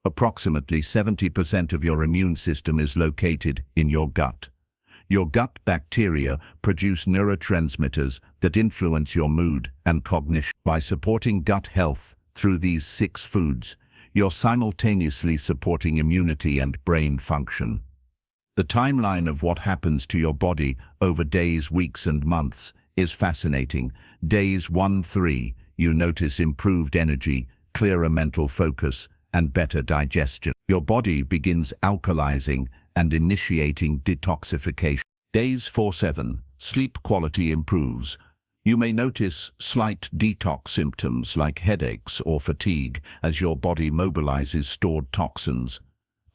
Approximately 70% of your immune system is located in your gut. Your gut bacteria produce neurotransmitters that influence your mood and cognition. By supporting gut health through these 6 foods, you're simultaneously supporting immunity and brain function. The timeline of what happens to your body over days, weeks, and months is fascinating. Days 1–3, you notice improved energy, clearer mental focus, and better digestion. Your body begins alkalizing and initiating detoxification. Days 4-7, sleep quality improves. You may notice slight detox symptoms like headaches or fatigue as your body mobilizes stored toxins.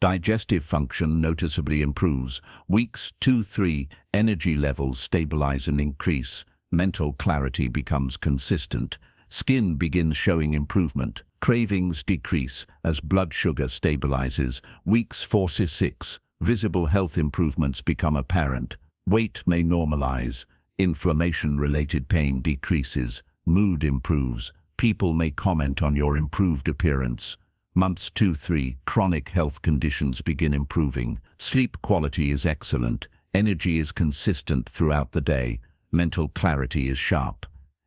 Digestive function noticeably improves. Weeks 2-3, energy levels stabilize and increase. Mental clarity becomes consistent. Skin begins showing improvement. Cravings decrease as blood sugar stabilizes. Weeks 4-6, visible health improvements become apparent. Weight may normalize. Inflammation-related pain decreases. Mood improves. People may comment on your improved appearance. Months 2-3, chronic health conditions begin improving. Sleep quality is excellent. Energy is consistent throughout the day. Mental clarity is sharp.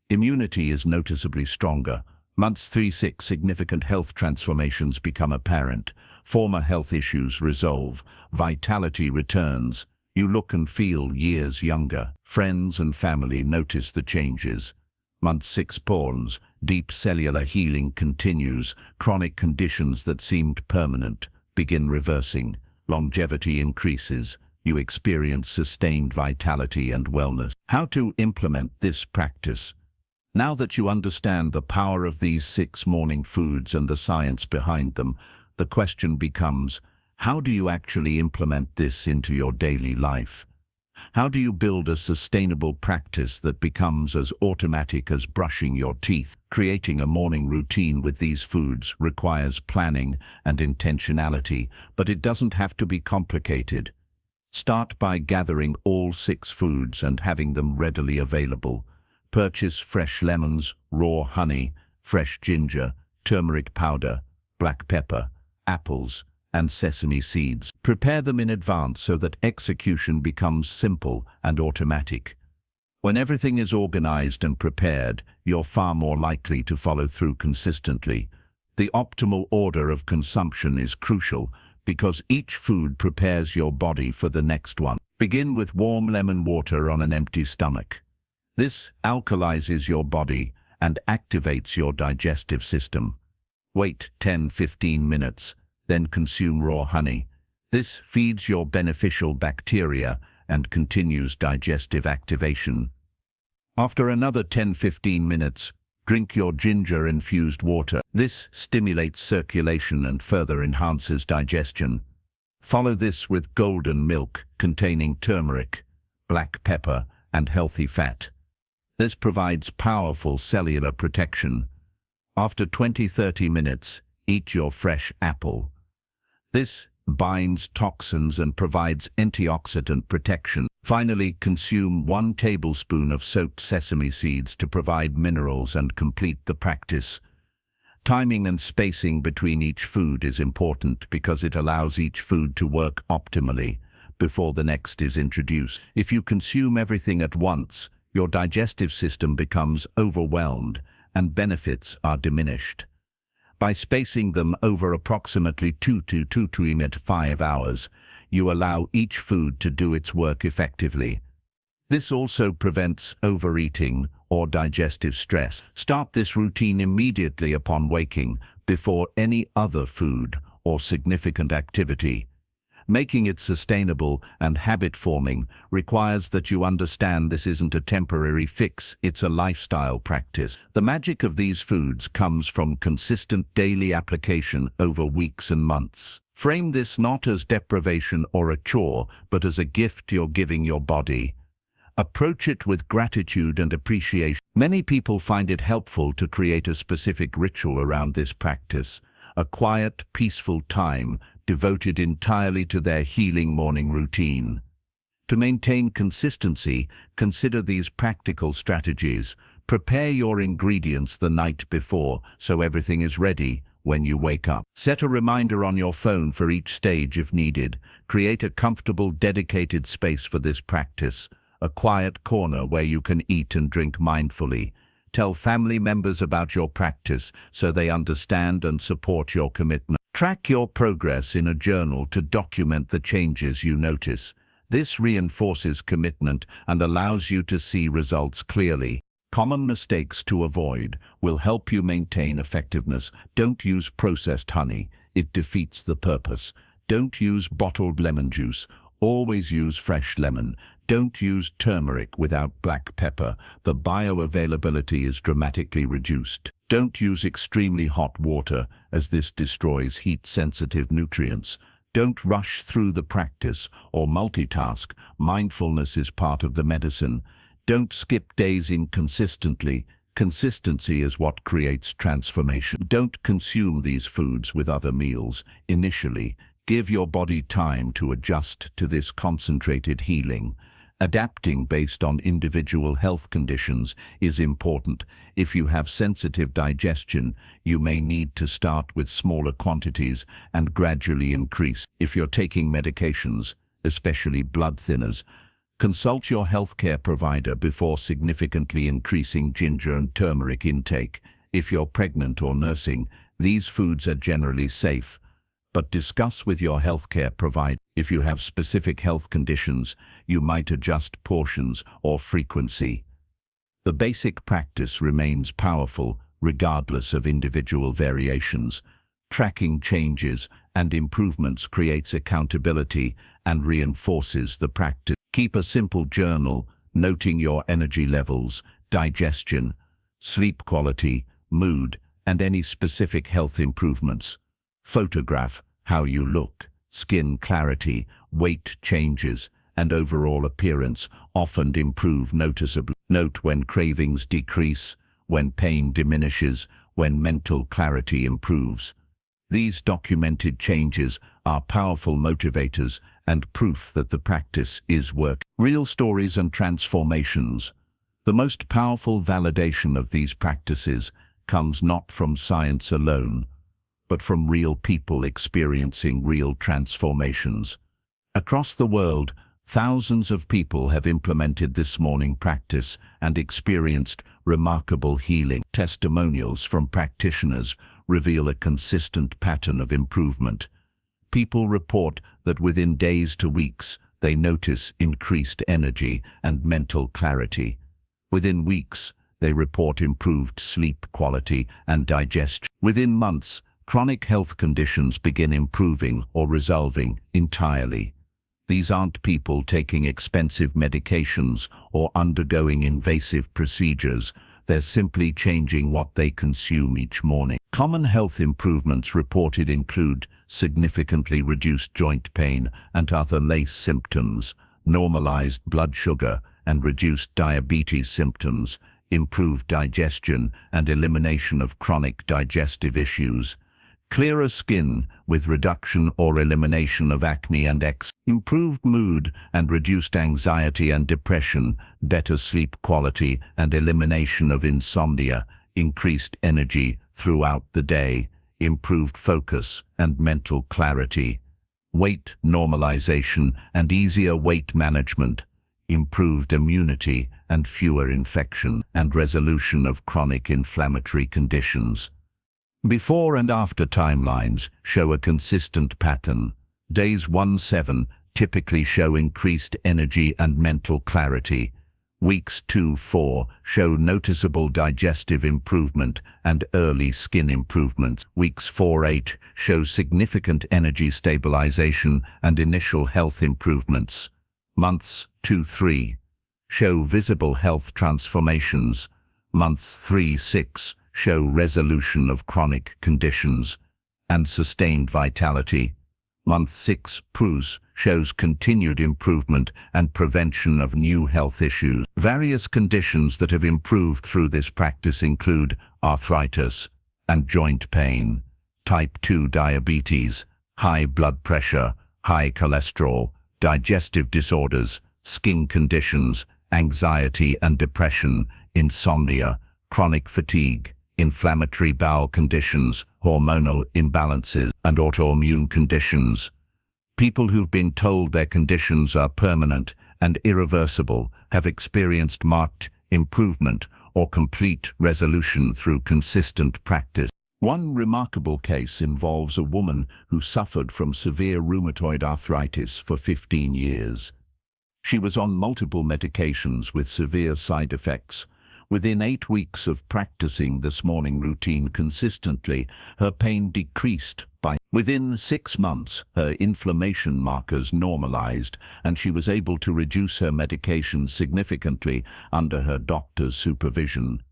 Immunity is noticeably stronger. Months 3-6, significant health transformations become apparent. Former health issues resolve. Vitality returns. You look and feel years younger. Friends and family notice the changes. Month 6 pawns, deep cellular healing continues. Chronic conditions that seemed permanent begin reversing. Longevity increases. You experience sustained vitality and wellness. How to implement this practice? Now that you understand the power of these 6 morning foods and the science behind them, the question becomes, how do you actually implement this into your daily life? How do you build a sustainable practice that becomes as automatic as brushing your teeth? Creating a morning routine with these foods requires planning and intentionality, but it doesn't have to be complicated. Start by gathering all 6 foods and having them readily available. Purchase fresh lemons, raw honey, fresh ginger, turmeric powder, black pepper, apples, and sesame seeds. Prepare them in advance so that execution becomes simple and automatic. When everything is organized and prepared, you're far more likely to follow through consistently. The optimal order of consumption is crucial because each food prepares your body for the next one. Begin with warm lemon water on an empty stomach. This alkalizes your body and activates your digestive system. Wait 10-15 minutes. Then consume raw honey. This feeds your beneficial bacteria and continues digestive activation. After another 10-15 minutes, drink your ginger-infused water. This stimulates circulation and further enhances digestion. Follow this with golden milk containing turmeric, black pepper, and healthy fat. This provides powerful cellular protection. After 20-30 minutes, eat your fresh apple. This binds toxins and provides antioxidant protection. Finally, consume 1 tablespoon of soaked sesame seeds to provide minerals and complete the practice. Timing and spacing between each food is important because it allows each food to work optimally before the next is introduced. If you consume everything at once, your digestive system becomes overwhelmed and benefits are diminished. By spacing them over approximately 2 to 5 hours, you allow each food to do its work effectively. This also prevents overeating or digestive stress. Start this routine immediately upon waking, before any other food or significant activity. Making it sustainable and habit-forming requires that you understand this isn't a temporary fix, it's a lifestyle practice. The magic of these foods comes from consistent daily application over weeks and months. Frame this not as deprivation or a chore, but as a gift you're giving your body. Approach it with gratitude and appreciation. Many people find it helpful to create a specific ritual around this practice, a quiet, peaceful time devoted entirely to their healing morning routine. To maintain consistency, consider these practical strategies. Prepare your ingredients the night before so everything is ready when you wake up. Set a reminder on your phone for each stage if needed. Create a comfortable, dedicated space for this practice, a quiet corner where you can eat and drink mindfully. Tell family members about your practice so they understand and support your commitment. Track your progress in a journal to document the changes you notice. This reinforces commitment and allows you to see results clearly. Common mistakes to avoid will help you maintain effectiveness. Don't use processed honey. It defeats the purpose. Don't use bottled lemon juice. Always use fresh lemon. Don't use turmeric without black pepper. The bioavailability is dramatically reduced. Don't use extremely hot water, as this destroys heat-sensitive nutrients. Don't rush through the practice or multitask. Mindfulness is part of the medicine. Don't skip days inconsistently. Consistency is what creates transformation. Don't consume these foods with other meals initially. Give your body time to adjust to this concentrated healing. Adapting based on individual health conditions is important. If you have sensitive digestion, you may need to start with smaller quantities and gradually increase. If you're taking medications, especially blood thinners, consult your healthcare provider before significantly increasing ginger and turmeric intake. If you're pregnant or nursing, these foods are generally safe, but discuss with your healthcare provider. If you have specific health conditions, you might adjust portions or frequency. The basic practice remains powerful regardless of individual variations. Tracking changes and improvements creates accountability and reinforces the practice. Keep a simple journal, noting your energy levels, digestion, sleep quality, mood, and any specific health improvements. Photograph how you look. Skin clarity, weight changes, and overall appearance often improve noticeably. Note when cravings decrease, when pain diminishes, when mental clarity improves. These documented changes are powerful motivators and proof that the practice is working. Real stories and transformations. The most powerful validation of these practices comes not from science alone, but from real people experiencing real transformations. Across the world, thousands of people have implemented this morning practice and experienced remarkable healing. Testimonials from practitioners reveal a consistent pattern of improvement. People report that within days to weeks, they notice increased energy and mental clarity. Within weeks, they report improved sleep quality and digestion. Within months, chronic health conditions begin improving or resolving entirely. These aren't people taking expensive medications or undergoing invasive procedures. They're simply changing what they consume each morning. Common health improvements reported include significantly reduced joint pain and other LACE symptoms, normalized blood sugar and reduced diabetes symptoms, improved digestion and elimination of chronic digestive issues, clearer skin with reduction or elimination of acne and eczema, improved mood and reduced anxiety and depression, better sleep quality and elimination of insomnia, increased energy throughout the day, improved focus and mental clarity, weight normalization and easier weight management, improved immunity and fewer infections, and resolution of chronic inflammatory conditions. Before and after timelines show a consistent pattern. Days 1-7 typically show increased energy and mental clarity. Weeks 2-4 show noticeable digestive improvement and early skin improvements. Weeks 4-8 show significant energy stabilization and initial health improvements. Months 2-3 show visible health transformations. Months 3-6 show resolution of chronic conditions and sustained vitality. Month 6 shows continued improvement and prevention of new health issues. Various conditions that have improved through this practice include arthritis and joint pain, type 2 diabetes, high blood pressure, high cholesterol, digestive disorders, skin conditions, anxiety and depression, insomnia, chronic fatigue, inflammatory bowel conditions, hormonal imbalances, and autoimmune conditions. People who've been told their conditions are permanent and irreversible have experienced marked improvement or complete resolution through consistent practice. One remarkable case involves a woman who suffered from severe rheumatoid arthritis for 15 years. She was on multiple medications with severe side effects. Within 8 weeks of practicing this morning routine consistently, her pain decreased by. Within 6 months, her inflammation markers normalized, and she was able to reduce her medication significantly under her doctor's supervision.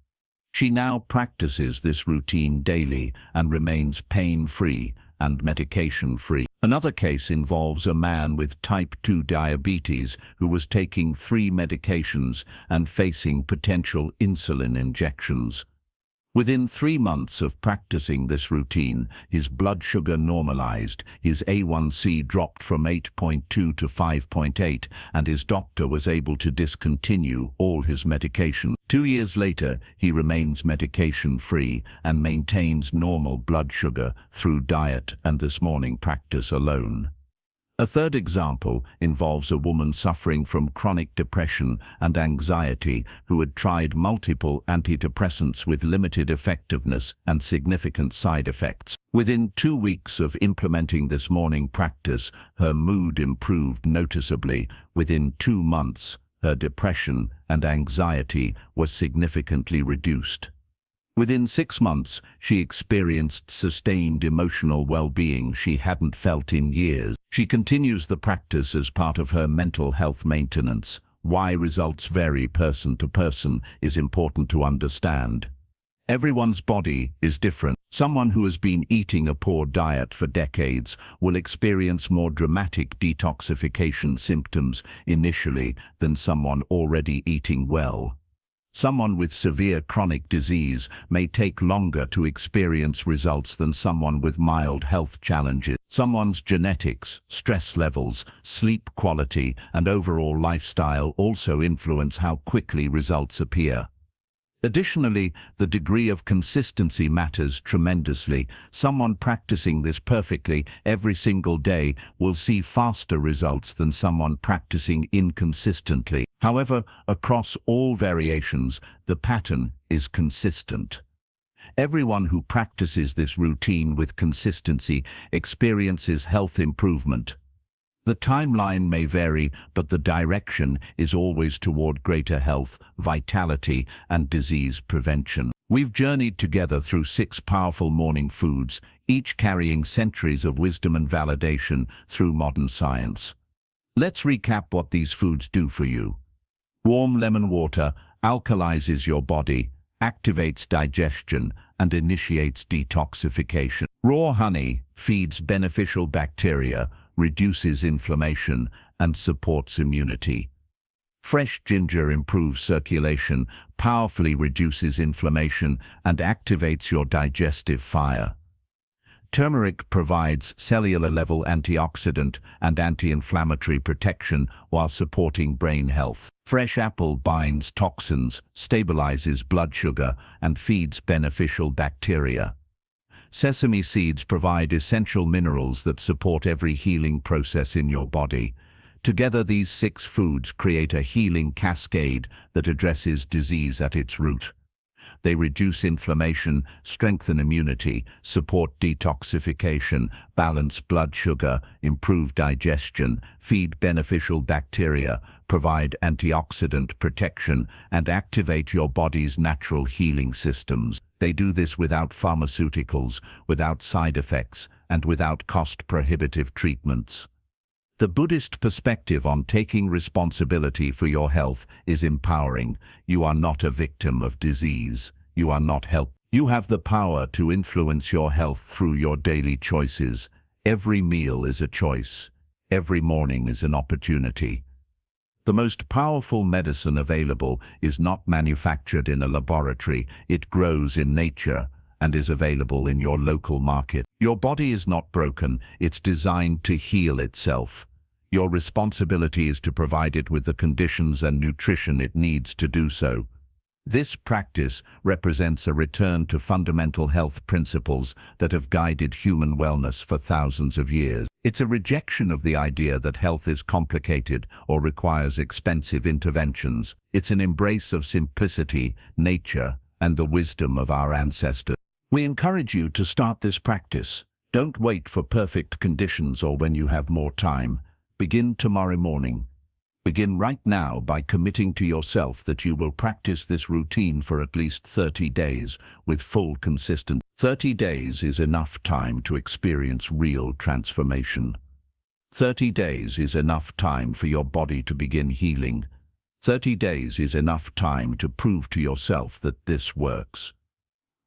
She now practices this routine daily and remains pain-free and medication-free. Another case involves a man with type 2 diabetes who was taking 3 medications and facing potential insulin injections. Within 3 months of practicing this routine, his blood sugar normalized, his A1C dropped from 8.2 to 5.8, and his doctor was able to discontinue all his medication. 2 years later, he remains medication-free and maintains normal blood sugar through diet and this morning practice alone. A third example involves a woman suffering from chronic depression and anxiety who had tried multiple antidepressants with limited effectiveness and significant side effects. Within 2 weeks of implementing this morning practice, her mood improved noticeably. Within 2 months, her depression and anxiety were significantly reduced. Within 6 months, she experienced sustained emotional well-being she hadn't felt in years. She continues the practice as part of her mental health maintenance. Why results vary person to person is important to understand. Everyone's body is different. Someone who has been eating a poor diet for decades will experience more dramatic detoxification symptoms initially than someone already eating well. Someone with severe chronic disease may take longer to experience results than someone with mild health challenges. Someone's genetics, stress levels, sleep quality, and overall lifestyle also influence how quickly results appear. Additionally, the degree of consistency matters tremendously. Someone practicing this perfectly every single day will see faster results than someone practicing inconsistently. However, across all variations, the pattern is consistent. Everyone who practices this routine with consistency experiences health improvement. The timeline may vary, but the direction is always toward greater health, vitality, and disease prevention. We've journeyed together through 6 powerful morning foods, each carrying centuries of wisdom and validation through modern science. Let's recap what these foods do for you. Warm lemon water alkalizes your body, activates digestion, and initiates detoxification. Raw honey feeds beneficial bacteria, reduces inflammation, and supports immunity. Fresh ginger improves circulation, powerfully reduces inflammation, and activates your digestive fire. Turmeric provides cellular-level antioxidant and anti-inflammatory protection while supporting brain health. Fresh apple binds toxins, stabilizes blood sugar, and feeds beneficial bacteria. Sesame seeds provide essential minerals that support every healing process in your body. Together, these 6 foods create a healing cascade that addresses disease at its root. They reduce inflammation, strengthen immunity, support detoxification, balance blood sugar, improve digestion, feed beneficial bacteria, provide antioxidant protection, and activate your body's natural healing systems. They do this without pharmaceuticals, without side effects, and without cost-prohibitive treatments. The Buddhist perspective on taking responsibility for your health is empowering. You are not a victim of disease. You are not helpless. You have the power to influence your health through your daily choices. Every meal is a choice. Every morning is an opportunity. The most powerful medicine available is not manufactured in a laboratory. It grows in nature and is available in your local market. Your body is not broken. It's designed to heal itself. Your responsibility is to provide it with the conditions and nutrition it needs to do so. This practice represents a return to fundamental health principles that have guided human wellness for thousands of years. It's a rejection of the idea that health is complicated or requires expensive interventions. It's an embrace of simplicity, nature, and the wisdom of our ancestors. We encourage you to start this practice. Don't wait for perfect conditions or when you have more time. Begin tomorrow morning. Begin right now by committing to yourself that you will practice this routine for at least 30 days with full consistency. 30 days is enough time to experience real transformation. 30 days is enough time for your body to begin healing. 30 days is enough time to prove to yourself that this works.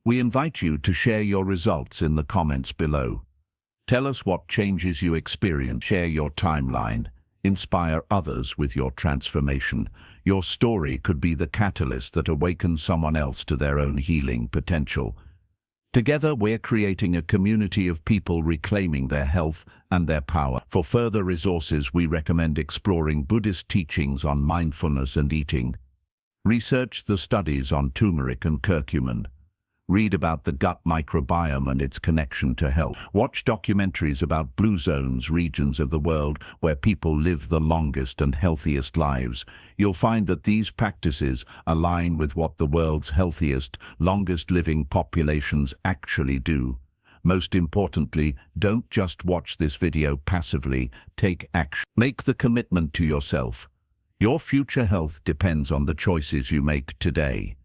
We invite you to share your results in the comments below. Tell us what changes you experience. Share your timeline. Inspire others with your transformation. Your story could be the catalyst that awakens someone else to their own healing potential. Together, we're creating a community of people reclaiming their health and their power. For further resources, we recommend exploring Buddhist teachings on mindfulness and eating. Research the studies on turmeric and curcumin. Read about the gut microbiome and its connection to health. Watch documentaries about blue zones, regions of the world where people live the longest and healthiest lives. You'll find that these practices align with what the world's healthiest, longest living populations actually do. Most importantly, don't just watch this video passively, take action. Make the commitment to yourself. Your future health depends on the choices you make today.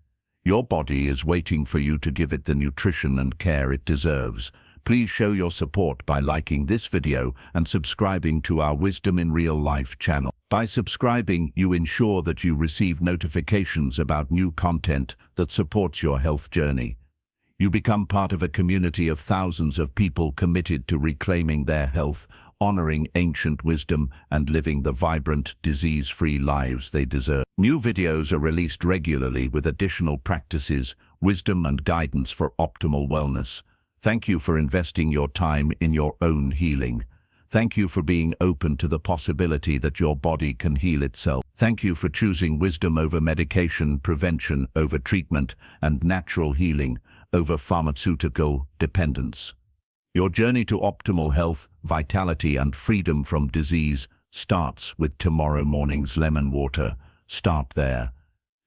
Your body is waiting for you to give it the nutrition and care it deserves. Please show your support by liking this video and subscribing to our Wisdom in Real Life channel. By subscribing, you ensure that you receive notifications about new content that supports your health journey. You become part of a community of thousands of people committed to reclaiming their health, honoring ancient wisdom, and living the vibrant, disease-free lives they deserve. New videos are released regularly with additional practices, wisdom, and guidance for optimal wellness. Thank you for investing your time in your own healing. Thank you for being open to the possibility that your body can heal itself. Thank you for choosing wisdom over medication, prevention over treatment, and natural healing over pharmaceutical dependence. Your journey to optimal health, vitality, and freedom from disease starts with tomorrow morning's lemon water. Start there.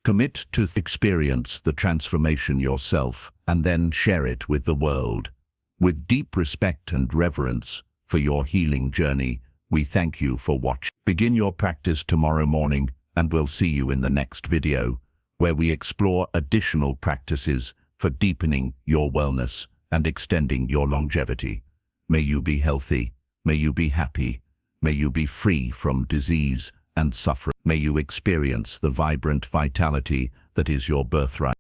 Commit to experience the transformation yourself and then share it with the world. With deep respect and reverence for your healing journey, we thank you for watching. Begin your practice tomorrow morning, and we'll see you in the next video, where we explore additional practices for deepening your wellness and extending your longevity. May you be healthy, may you be happy, may you be free from disease and suffering. May you experience the vibrant vitality that is your birthright.